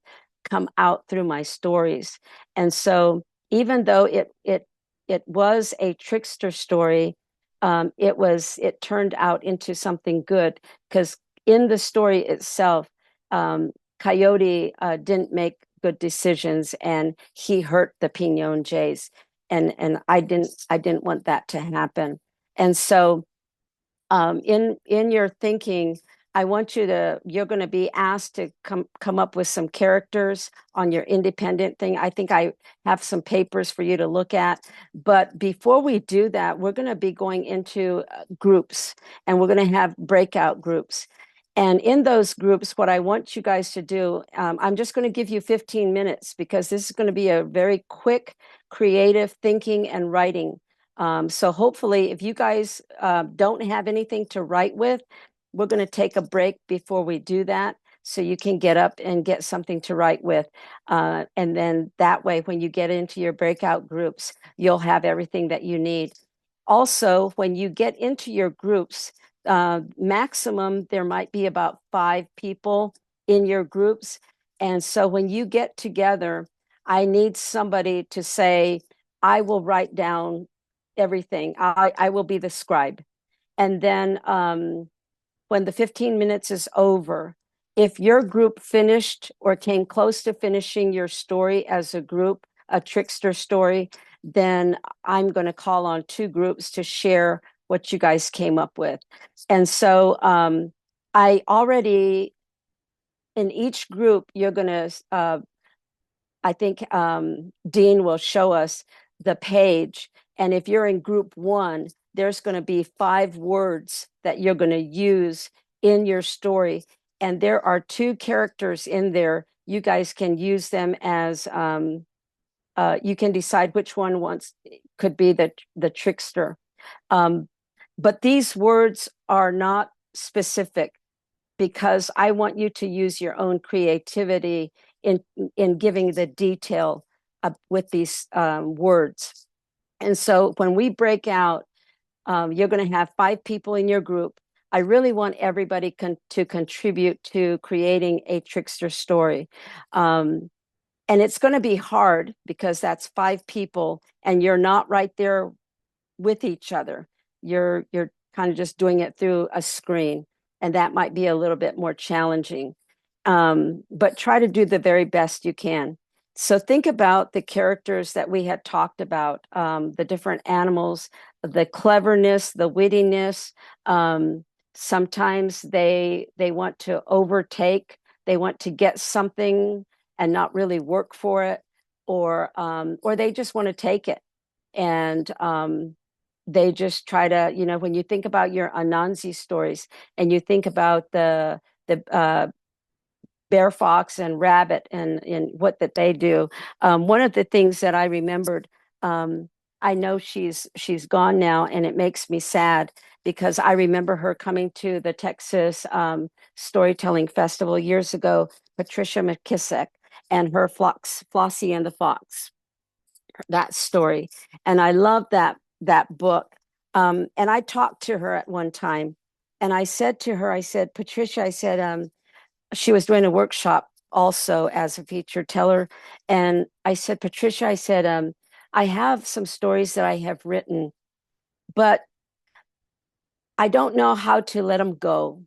come out through my stories. And so, even though it was a trickster story, it turned out into something good because in the story itself, Coyote didn't make good decisions and he hurt the Pinon Jays, and I didn't want that to happen. And so in your thinking, I want you're going to be asked to come up with some characters on your independent thing. I think I have some papers for you to look at. But before we do that, we're going to be going into groups, and we're going to have breakout groups. And in those groups, what I want you guys to do, I'm just going to give you 15 minutes because this is going to be a very quick, creative thinking and writing. So hopefully, if you guys don't have anything to write with, we're going to take a break before we do that so you can get up and get something to write with. And then that way, when you get into your breakout groups, you'll have everything that you need. Also, when you get into your groups, maximum, there might be about 5 people in your groups. And so when you get together, I need somebody to say, I will write down everything. I will be the scribe. And then when the 15 minutes is over, if your group finished or came close to finishing your story as a group, a trickster story, then I'm going to call on 2 groups to share what you guys came up with. And so I already, in each group, you're going to, I think Dean will show us the page. And if you're in group 1, there's going to be 5 words that you're going to use in your story. And there are 2 characters in there. You guys can use them as, you can decide which one could be the trickster. But these words are not specific because I want you to use your own creativity in giving the detail with these words. And so when we break out, you're going to have 5 people in your group. I really want everybody to contribute to creating a trickster story. And it's going to be hard because that's 5 people and you're not right there with each other. You're kind of just doing it through a screen, and that might be a little bit more challenging. But try to do the very best you can. So think about the characters that we had talked about, the different animals, the cleverness, the wittiness. Sometimes they want to overtake, they want to get something and not really work for it, or they just want to take it. And they just try to, when you think about your Anansi stories and you think about the bear, fox, and rabbit and what that they do. One of the things that I remembered, I know she's gone now, and it makes me sad because I remember her coming to the Texas Storytelling Festival years ago, Patricia McKissick, and her Flossie and the Fox, that story. And I love that book. And I talked to her at one time, and I said to her, I said, Patricia, I said, she was doing a workshop also as a feature teller. And I said, Patricia, I said, I have some stories that I have written, but I don't know how to let them go,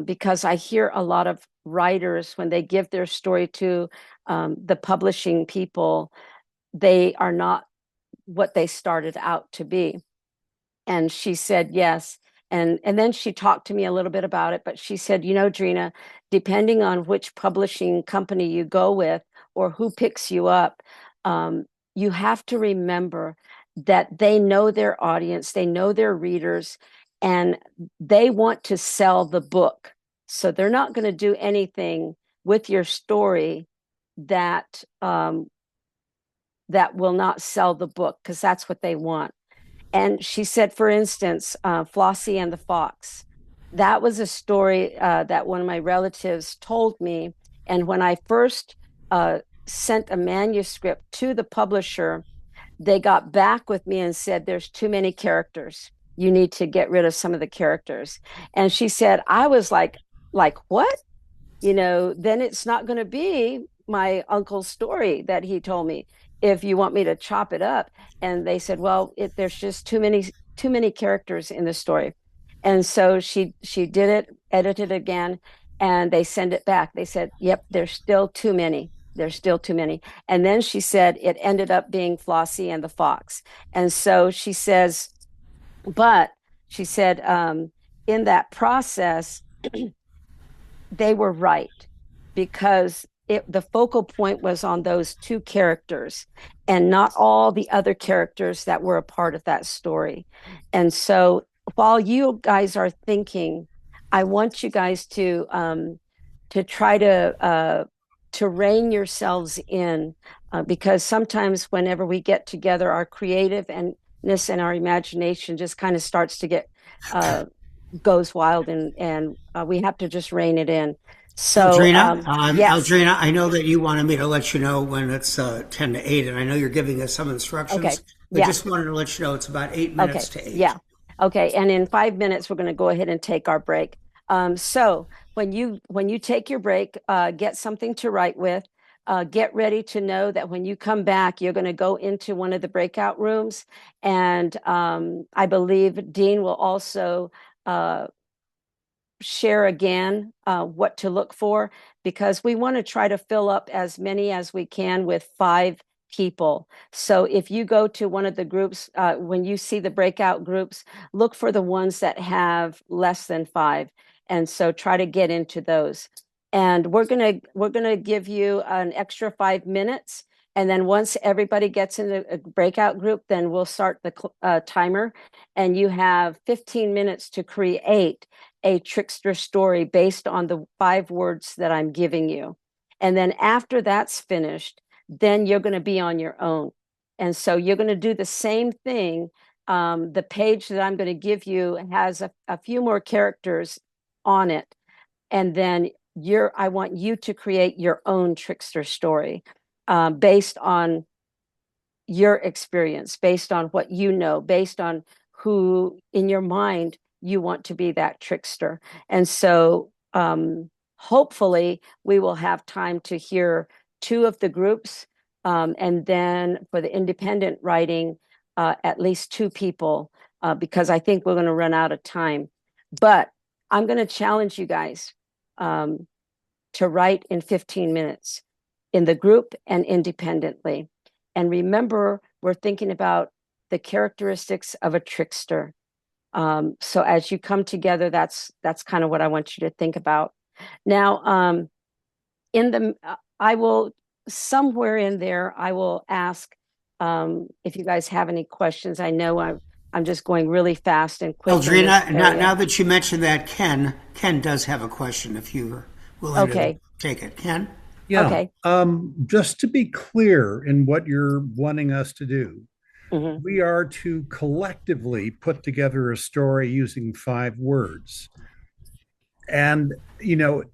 because I hear a lot of writers, when they give their story to the publishing people, they are not what they started out to be. And she said, yes. And then she talked to me a little bit about it, but she said, Drina, depending on which publishing company you go with or who picks you up, you have to remember that they know their audience, they know their readers, and they want to sell the book. So they're not going to do anything with your story that that will not sell the book, because that's what they want. And she said, for instance, Flossie and the Fox. That was a story that one of my relatives told me. And when I first sent a manuscript to the publisher, they got back with me and said, there's too many characters. you need to get rid of some of the characters. And she said, I was like what? Then it's not going to be my uncle's story that he told me if you want me to chop it up. And they said, well, there's just too many characters in the story. And so she did it, edited again, and they send it back. They said, yep, there's still too many. There's still too many. And then she said it ended up being Flossie and the Fox. And so she says, but she said, in that process, they were right because the focal point was on those two characters and not all the other characters that were a part of that story. And so while you guys are thinking, I want you guys to try to rein yourselves in, because sometimes whenever we get together, our creativeness and our imagination just kind of starts to get goes wild, and we have to just rein it in. So yes. Aldrina, I know that you wanted me to let you know when it's 10 to 8, and I know you're giving us some Okay. instructions, but Yeah. just wanted to let you know it's about 8 Okay. minutes to 8. Yeah. Okay. And in 5 minutes, we're going to go ahead and take our break. So when you take your break, get something to write with. Get ready to know that when you come back, you're going to go into one of the breakout rooms, and I believe Dean will also share again what to look for, because we want to try to fill up as many as we can with 5 people. So if you go to one of the groups, when you see the breakout groups, look for the ones that have less than 5. And so try to get into those. And we're gonna give you an extra 5 minutes. And then once everybody gets in the breakout group, then we'll start the timer. And you have 15 minutes to create a trickster story based on the 5 words that I'm giving you. And then after that's finished, then you're going to be on your own. And so you're going to do the same thing. The page that I'm going to give you has a few more characters on it. And then I want you to create your own trickster story based on your experience, based on what you know, based on who in your mind you want to be that trickster. And so hopefully we will have time to hear 2 of the groups, and then for the independent writing, at least 2 people, because I think we're going to run out of time. But I'm going to challenge you guys to write in 15 minutes in the group and independently. And remember, we're thinking about the characteristics of a trickster. So as you come together, that's kind of what I want you to think about. Now, I will somewhere in there, I will ask if you guys have any questions. I know I'm just going really fast and quick. Aldrina, now that you mentioned that, Ken does have a question if you're willing to Okay. take it. Ken? Yeah. Okay. Just to be clear in what you're wanting us to do, Mhm. we are to collectively put together a story using 5 words. And,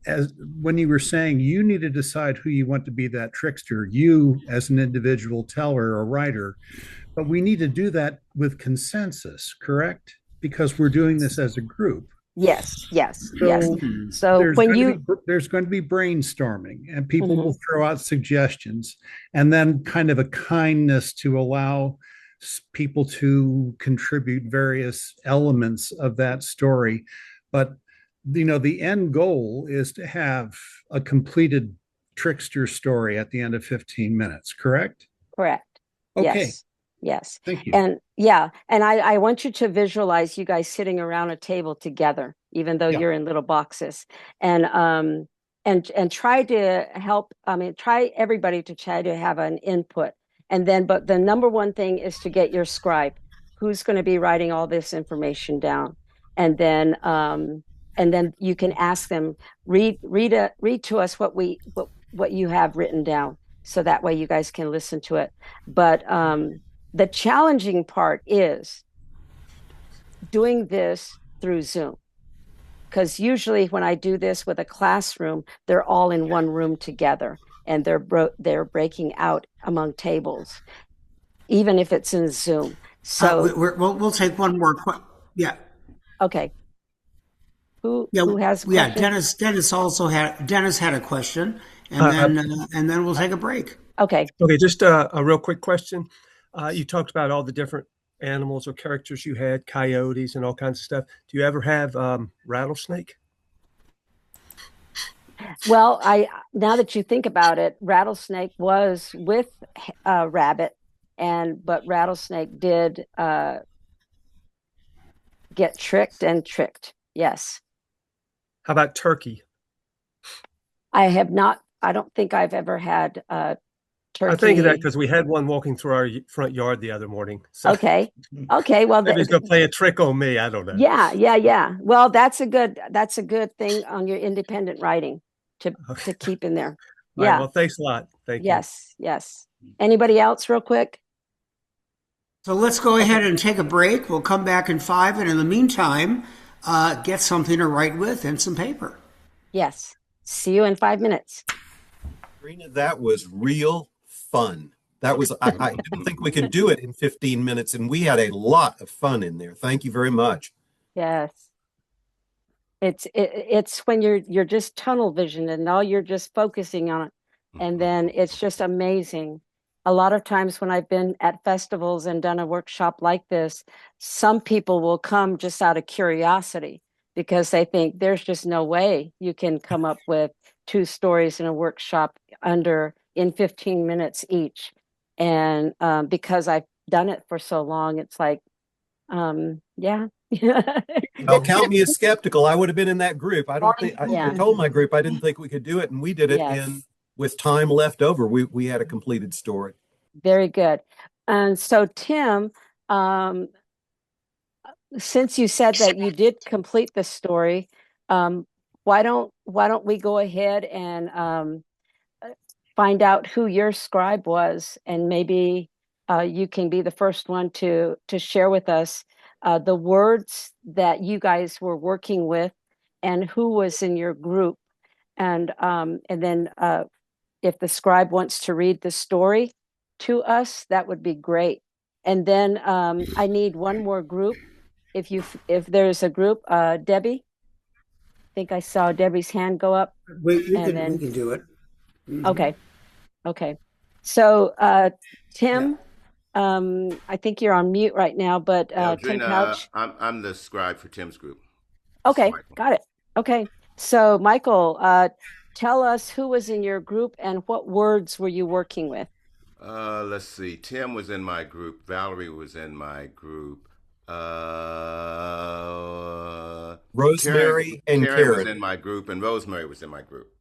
as when you were saying you need to decide who you want to be that trickster, you as an individual teller or writer, but we need to do that with consensus, correct? Because we're doing this as a group. Yes, yes, yes. So So when you there's going to be brainstorming, and people Mhm. will throw out suggestions, and then kind of a kindness to allow people to contribute various elements of that story. But the end goal is to have a completed trickster story at the end of 15 minutes, correct? Correct. Okay, Yes. Yes. thank you. And yeah, and I want you to visualize you guys sitting around a table together, even though Yeah. you're in little boxes. And try to help, I mean, try everybody to try to have an input. And then, but the number one thing is to get your scribe, who's going to be writing all this information down. And then you can ask them, read to us what you have written down. So that way you guys can listen to it. But the challenging part is doing this through Zoom. Because usually when I do this with a classroom, they're all in one room together, and they're breaking out among tables, even if it's in Zoom. So We'll take one more. Yeah. Okay. Yeah. Who has a Yeah. question? Dennis had a question, Uh, and then we'll take a break. Okay. okay, just a real quick question. You talked about all the different animals or characters you had, coyotes and all kinds of stuff. Do you ever have rattlesnake? Well, I now that you think about it, Rattlesnake was with Rabbit, and but Rattlesnake did get tricked and tricked. Yes. How about turkey? I have not, I don't think I've ever had I think of that turkey. because we had one walking through our front yard the other morning. So Okay. Okay. Well, maybe he's going to play a trick on me. I don't know. yeah, yeah, yeah. Well, that's a good thing on your independent writing to Okay. keep in there. All right. Yeah. Well, thanks a lot. Thank you. Yes. Yes. Anybody else real quick? So let's go Okay. ahead and take a break. We'll come back in 5, and in the meantime, get something to write with and some paper. Yes. See you in 5 minutes. Karina, that was real fun. That was, I didn't think we could do it in 15 minutes, and we had a lot of fun in there. Thank you very much. Yes. It's when you're just tunnel vision and all you're just focusing on it. And then it's just amazing. A lot of times when I've been at festivals and done a workshop like this, some people will come just out of curiosity because they think there's just no way you can come up with two stories in a workshop under in 15 minutes each. And because I've done it for so long, it's like, yeah. Well, count me as skeptical. I would have been in that group. I don't think, I Yeah. told my group I didn't think we could do it, and we did it Yes. in with time left over. We had a completed story. Very good. And so, Tim, um, since you said that you did complete the story, um, why don't we go ahead and find out who your scribe was, and maybe you can be the first one to share with us the words that you guys were working with, and who was in your group, and then if the scribe wants to read the story to us, that would be great. And then I need one more group. If there's a group, Debbie, I think I saw Debbie's hand go up, We and we then can do it. okay, okay. So Yeah. Tim, I think you're on mute right now, but Tim Eldrina, Couch. I'm the scribe for Tim's group. This is Okay, Michael. got it. Okay, so Michael, tell us who was in your group and what words were you working with? Let's see. Tim was in my group. Valerie was in my group. Rosemary and Karen was Karen. in my group, and Rosemary was in my group.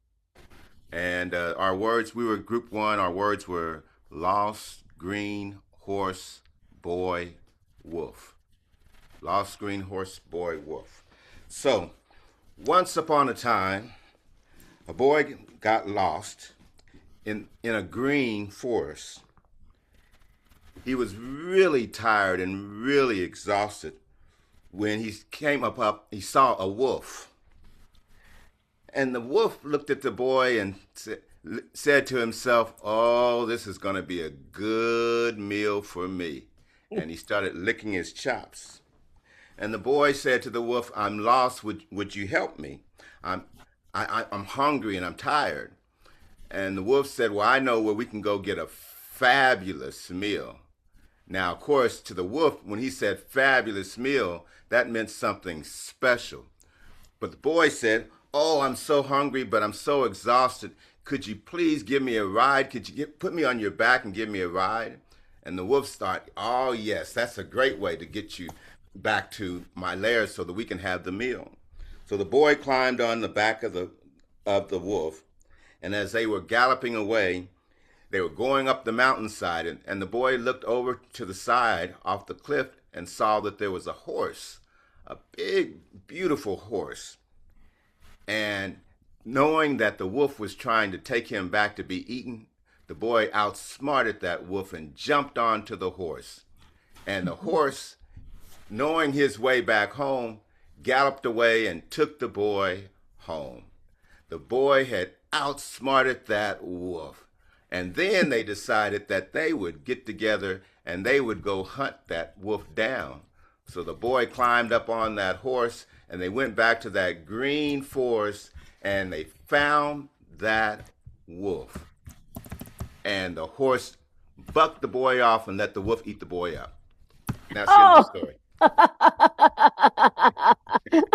And our words, we were group one. Our words were lost, green, horse, boy, wolf. Lost, green, horse, boy, wolf. So, once upon a time, a boy got lost in a green forest. He was really tired and really exhausted when he came up he saw a wolf. And the wolf looked at the boy and said to himself, "Oh, this is going to be a good meal for me." And he started licking his chops. And the boy said to the wolf, "I'm lost. Would you help me? I'm I'm hungry and I'm tired." And the wolf said, "Well, I know where we can go get a fabulous meal." Now, of course, to the wolf, when he said fabulous meal, that meant something special. But the boy said, "Oh, I'm so hungry, but I'm so exhausted. Could you please give me a ride? Could you put me on your back and give me a ride?" And the wolf started, "Oh, yes, that's a great way to get you back to my lair so that we can have the meal." So the boy climbed on the back of the wolf, and as they were galloping away, they were going up the mountainside, and the boy looked over to the side off the cliff and saw that there was a horse, a big, beautiful horse. And knowing that the wolf was trying to take him back to be eaten, the boy outsmarted that wolf and jumped onto the horse. And the horse, knowing his way back home, galloped away and took the boy home. The boy had outsmarted that wolf. And then they decided that they would get together and they would go hunt that wolf down. So the boy climbed up on that horse, and they went back to that green forest, and they found that wolf. And the horse bucked the boy off and let the wolf eat the boy up. That's the end of the story.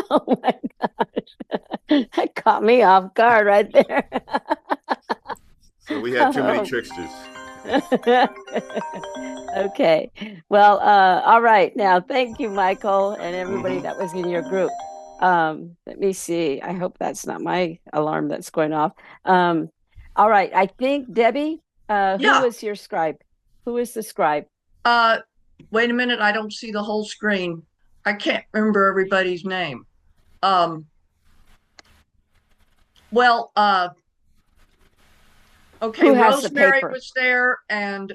Oh my gosh. That caught me off guard right there. So we had too many tricksters. Okay. Well, all right. Now, thank you, Michael, and everybody that was in your group. Let me see. I hope that's not my alarm that's going off. All right. I think Debbie, who Yeah. was your scribe? Who is the scribe? Wait a minute, I don't see the whole screen. I can't remember everybody's name. Well, okay, Who has the Rosemary paper? was there, and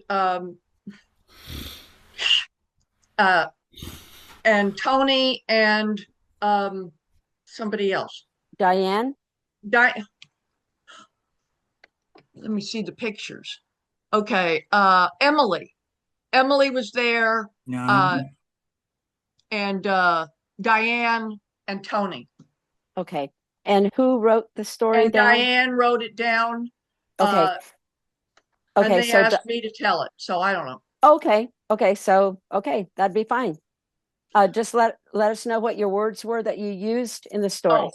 Tony and somebody else. Diane? Let me see the pictures. Okay, Emily. Emily was there, and Diane and Tony. Okay. And who wrote the story And down? Diane wrote it down. Okay. And Okay. they So, asked me to tell it, so I don't know. okay. Okay. So, okay. That'd be fine. Just let us know what your words were that you used in the story. Oh,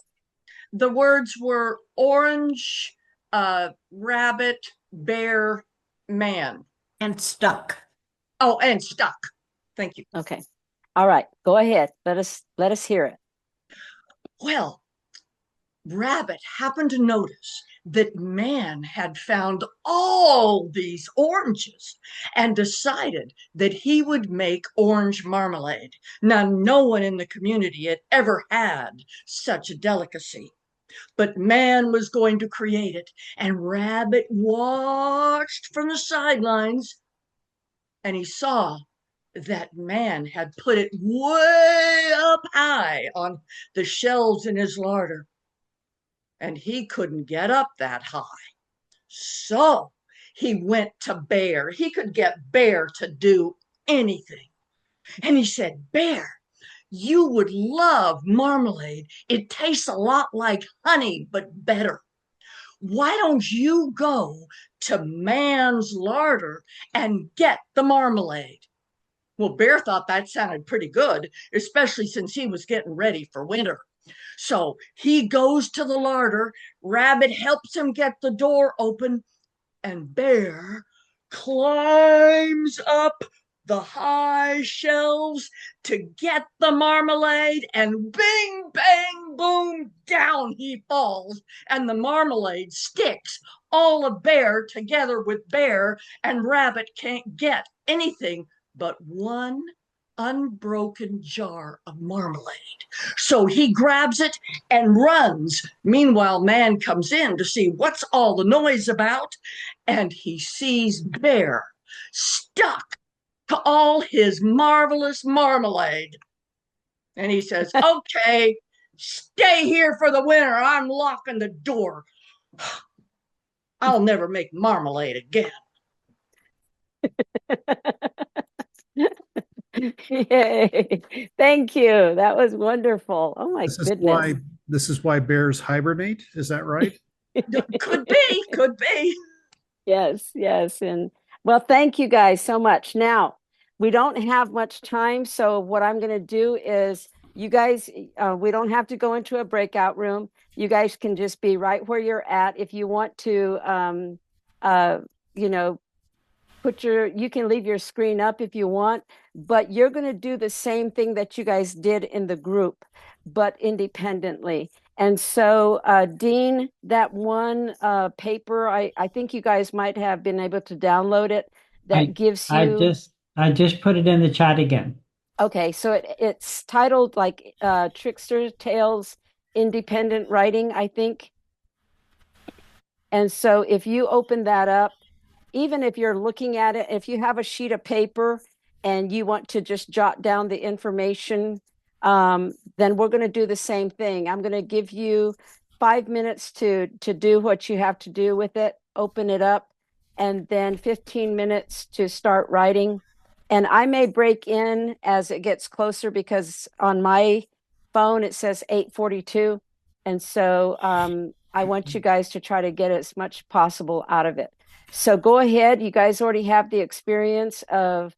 the words were orange, rabbit, bear, man. And stuck. Oh, and stuck. Thank you. Okay. All right. Go ahead. Let us hear it. Well, Rabbit happened to notice that man had found all these oranges and decided that he would make orange marmalade. Now, no one in the community had ever had such a delicacy, but man was going to create it, and Rabbit watched from the sidelines, and he saw that man had put it way up high on the shelves in his larder, and he couldn't get up that high. So he went to Bear. He could get Bear to do anything. And he said, Bear, you would love marmalade. It tastes a lot like honey, but better. Why don't you go to man's larder and get the marmalade? Well, Bear thought that sounded pretty good, especially since he was getting ready for winter. So he goes to the larder, Rabbit helps him get the door open, and Bear climbs up the high shelves to get the marmalade, and bing, bang, boom, down he falls, and the marmalade sticks all of Bear together with Bear, and Rabbit can't get anything but one unbroken jar of marmalade. So he grabs it and runs. Meanwhile, man comes in to see what's all the noise about, and he sees Bear stuck to all his marvelous marmalade. And he says, okay, stay here for the winter. I'm locking the door. I'll never make marmalade again. Yay. Thank you. That was wonderful. Oh my goodness. This is why bears hibernate. Is that right? Could be. Yes, yes. And well, thank you guys so much. Now, we don't have much time. So what I'm going to do is you guys, we don't have to go into a breakout room. You guys can just be right where you're at. If you want to, you know, you can leave your screen up if you want, but you're going to do the same thing that you guys did in the group, but independently. And so, Dean, that one paper, I think you guys might have been able to download it. That gives you. I just put it in the chat again. Okay, so it's titled like Trickster Tales Independent Writing, I think. And so if you open that up, even if you're looking at it, if you have a sheet of paper and you want to just jot down the information, then we're going to do the same thing. I'm going to give you 5 minutes to do what you have to do with it, open it up, and then 15 minutes to start writing. And I may break in as it gets closer because on my phone it says 8:42. And so I want you guys to try to get as much possible out of it. So go ahead. You guys already have the experience of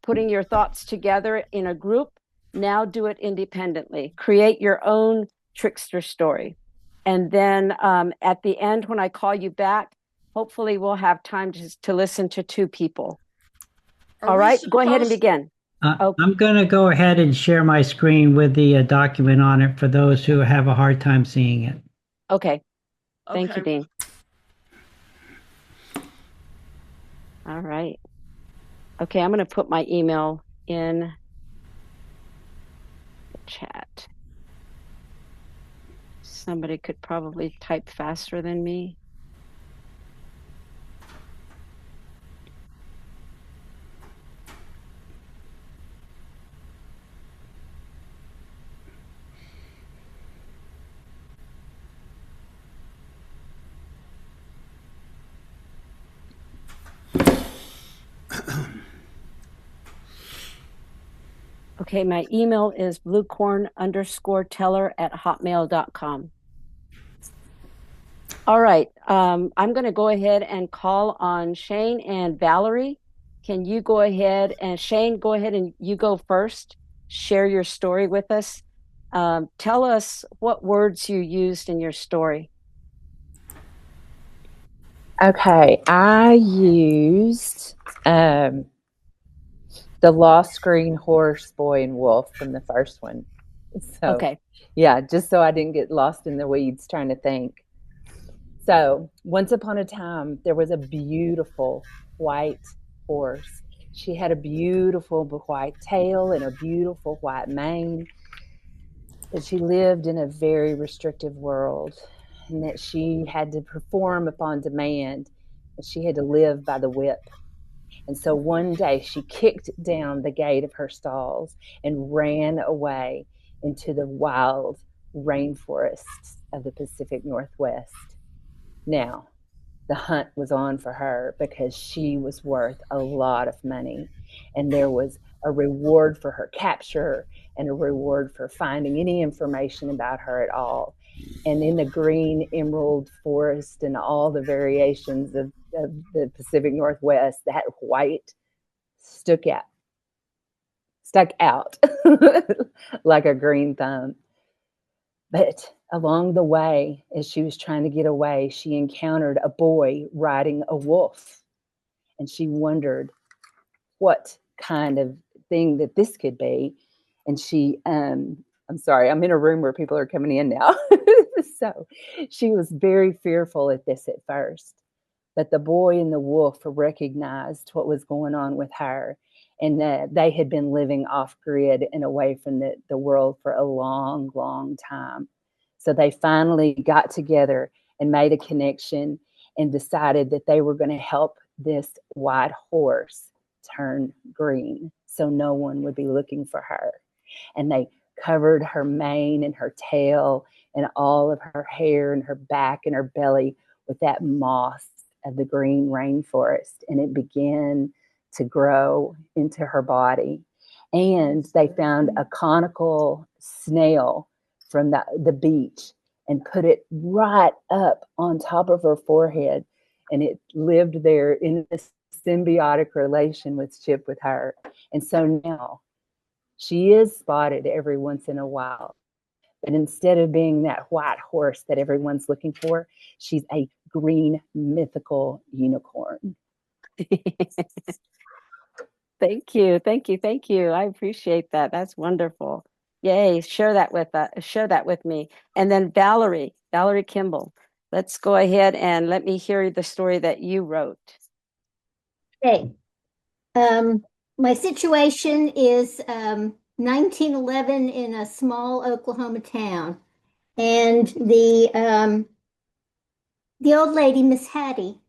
putting your thoughts together in a group. Now do it independently. Create your own trickster story. And then at the end, when I call you back, hopefully we'll have time to listen to two people. Are All we right, go ahead and supposed- begin. Oh. I'm going to go ahead and share my screen with the document on it for those who have a hard time seeing it. Okay. Thank you, Okay. Dean. All right. Okay, I'm going to put my email in the chat. Somebody could probably type faster than me. Okay, my email is bluecorn_teller@hotmail.com. All right, I'm going to go ahead and call on Shane and Valerie. Can you go ahead and Shane, go ahead and you go first. Share your story with us. Tell us what words you used in your story. Okay, I used the lost green horse, boy, and wolf from the first one. So, Okay. yeah, just so I didn't get lost in the weeds trying to think. So, once upon a time, there was a beautiful white horse. She had a beautiful white tail and a beautiful white mane. But she lived in a very restrictive world, and that she had to perform upon demand, and she had to live by the whip. And so one day she kicked down the gate of her stalls and ran away into the wild rainforests of the Pacific Northwest. Now, the hunt was on for her because she was worth a lot of money, and there was a reward for her capture and a reward for finding any information about her at all. And in the green emerald forest and all the variations of the Pacific Northwest, that white stuck out like a green thumb. But along the way, as she was trying to get away, she encountered a boy riding a wolf. And she wondered what kind of thing that this could be. And she, I'm sorry, I'm in a room where people are coming in now. So she was very fearful at this at first. But the boy and the wolf recognized what was going on with her, and that they had been living off grid and away from the world for a long, long time. So they finally got together and made a connection and decided that they were going to help this white horse turn green so no one would be looking for her. And they covered her mane and her tail and all of her hair and her back and her belly with that moss of the green rainforest, and it began to grow into her body. And they found a conical snail from the beach and put it right up on top of her forehead, and it lived there in this symbiotic relation with Chip with her. And so now she is spotted every once in a while. But instead of being that white horse that everyone's looking for, she's a green mythical unicorn. Thank you. Thank you. Thank you. I appreciate that. That's wonderful. Yay. Share that with me. And then Valerie Kimball, let's go ahead and let me hear the story that you wrote. Okay. My situation is 1911 in a small Oklahoma town, and the old lady, Miss Hattie,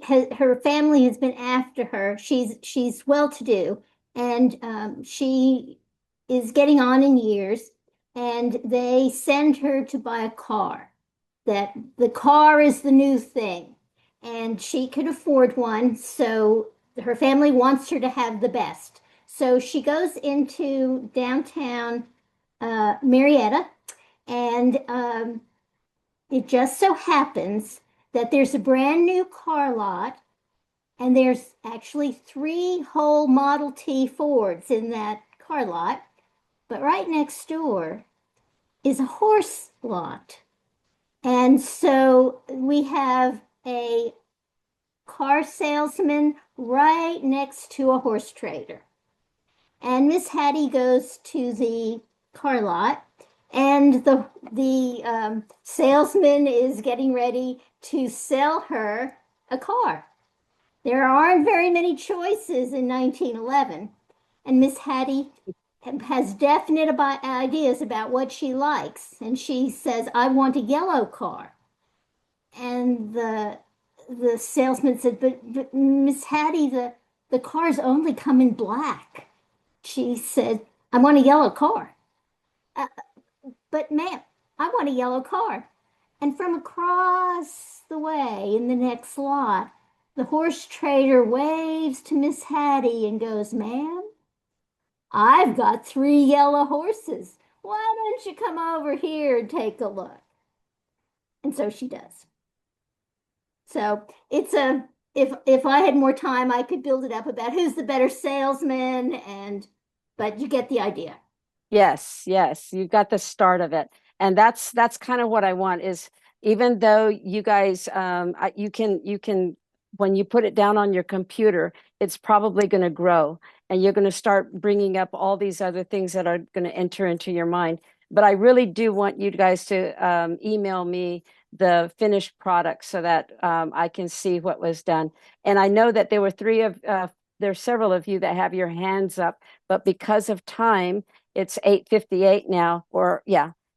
her family has been after her. She's well-to-do, and she is getting on in years, and they send her to buy a car. That the car is the new thing, and she could afford one, so her family wants her to have the best. So she goes into downtown Marietta, and it just so happens that there's a brand new car lot, and there's actually 3 whole Model T Fords in that car lot. But right next door is a horse lot. And so we have a car salesman right next to a horse trader. And Miss Hattie goes to the car lot, and the salesman is getting ready to sell her a car. There aren't very many choices in 1911, and Miss Hattie has definite ideas about what she likes, and she says, "I want a yellow car." And the salesman said, "But Miss Hattie, the cars only come in black." She said, "I want a yellow car." "But ma'am, I want a yellow car." And from across the way in the next lot, the horse trader waves to Miss Hattie and goes, "Ma'am, I've got 3 yellow horses. Why don't you come over here and take a look?" And so she does. So it's if I had more time, I could build it up about who's the better salesman, but you get the idea. Yes, yes, you got the start of it. And that's kind of what I want is, even though you guys, you can, when you put it down on your computer, it's probably going to grow, and you're going to start bringing up all these other things that are going to enter into your mind. But I really do want you guys to email me the finished product so that I can see what was done. And I know that there were there's several of you that have your hands up, but because of time, it's 8:58 now,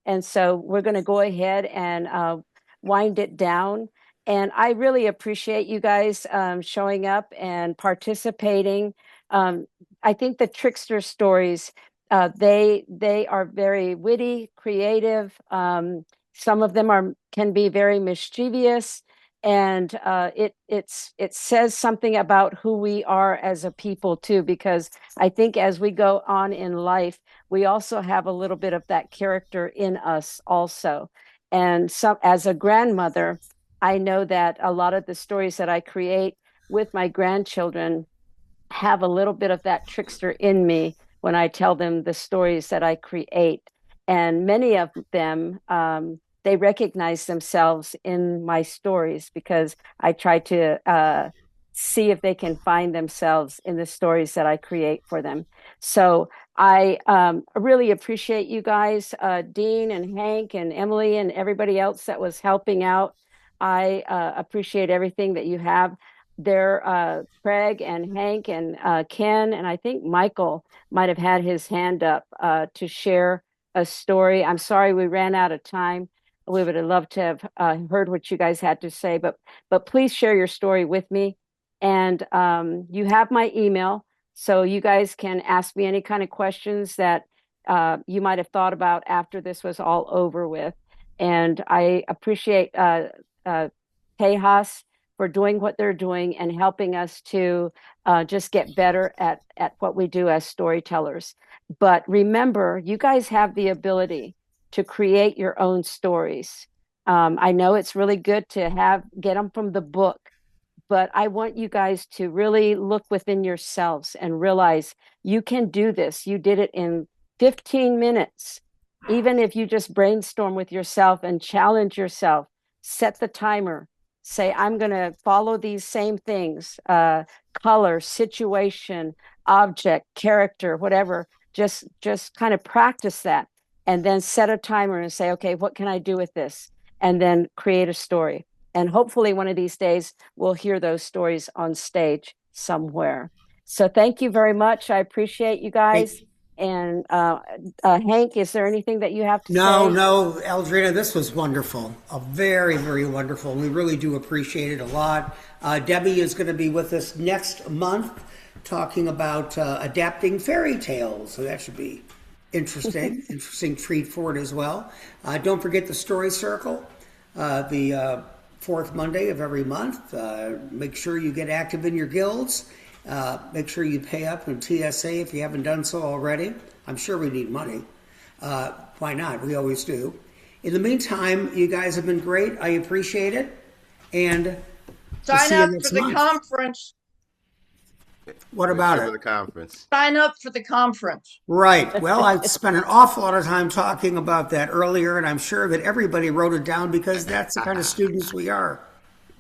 and so we're going to go ahead and wind it down. And I really appreciate you guys showing up and participating. I think the trickster stories, they are very witty, creative. Some of them can be very mischievous, and it says something about who we are as a people too, because I think as we go on in life, we also have a little bit of that character in us also. And as a grandmother, I know that a lot of the stories that I create with my grandchildren have a little bit of that trickster in me when I tell them the stories that I create. And many of them, they recognize themselves in my stories because I try to see if they can find themselves in the stories that I create for them. So I really appreciate you guys, Dean and Hank and Emily and everybody else that was helping out. I appreciate everything that you have there, Craig and Hank and Ken, and I think Michael might have had his hand up to share a story. I'm sorry we ran out of time. We would have loved to have heard what you guys had to say, but please share your story with me. And you have my email, so you guys can ask me any kind of questions that you might have thought about after this was all over with. And I appreciate Tejas for doing what they're doing and helping us to just get better at what we do as storytellers. But remember, you guys have the ability to create your own stories. I know it's really good to get them from the book, but I want you guys to really look within yourselves and realize you can do this. You did it in 15 minutes. Even if you just brainstorm with yourself and challenge yourself, set the timer, say, I'm going to follow these same things, color, situation, object, character, whatever, just kind of practice that. And then set a timer and say, okay, what can I do with this? And then create a story. And hopefully one of these days, we'll hear those stories on stage somewhere. So thank you very much. I appreciate you guys. And Hank, is there anything that you have to say? No, Eldrina, this was wonderful. Very, very wonderful. We really do appreciate it a lot. Debbie is going to be with us next month talking about adapting fairy tales. So that should be interesting treat for it as well. Don't forget the Story Circle, the fourth Monday of every month. Make sure you get active in your guilds. Make sure you pay up in TSA if you haven't done so already. I'm sure we need money. Why not? We always do. In the meantime, you guys have been great. I appreciate it. And we'll Sign see you up next for the month. conference. What about For it? the conference. Sign up for the conference. Right. Well, I spent an awful lot of time talking about that earlier, and I'm sure that everybody wrote it down because that's the kind of students we are.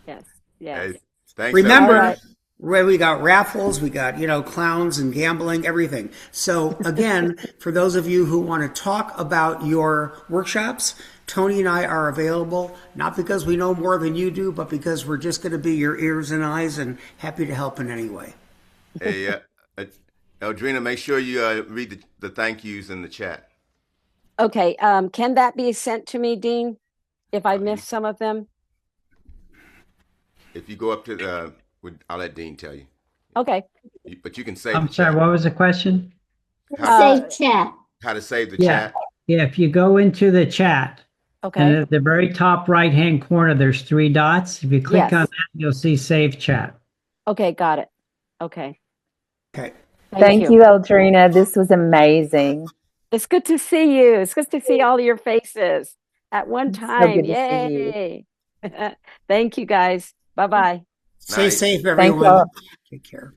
Yes. Yes. Hey, thanks. Remember, All right. we got raffles, we got, clowns and gambling, everything. So again, for those of you who want to talk about your workshops, Tony and I are available, not because we know more than you do, but because we're just going to be your ears and eyes and happy to help in any way. Hey, Eldrina, make sure you read the thank yous in the chat. Okay. Can that be sent to me, Dean, if I missed some of them? If you go up to the, I'll let Dean tell you. Okay. But you can save I'm the sorry, chat. what was the question? Save chat. How to save the Yeah. chat. Yeah, if you go into the chat, and Okay. at the very top right-hand corner, there's 3 dots. If you click Yes. on that, you'll see Save Chat. Okay. Got it. Okay. Okay. Thank you, Eldrina. This was amazing. It's good to see you. It's good to see all your faces at one It's so time. good to see you. Yay. Thank you, guys. Bye-bye. Stay Night. safe, Thank everyone. y'all. Take care.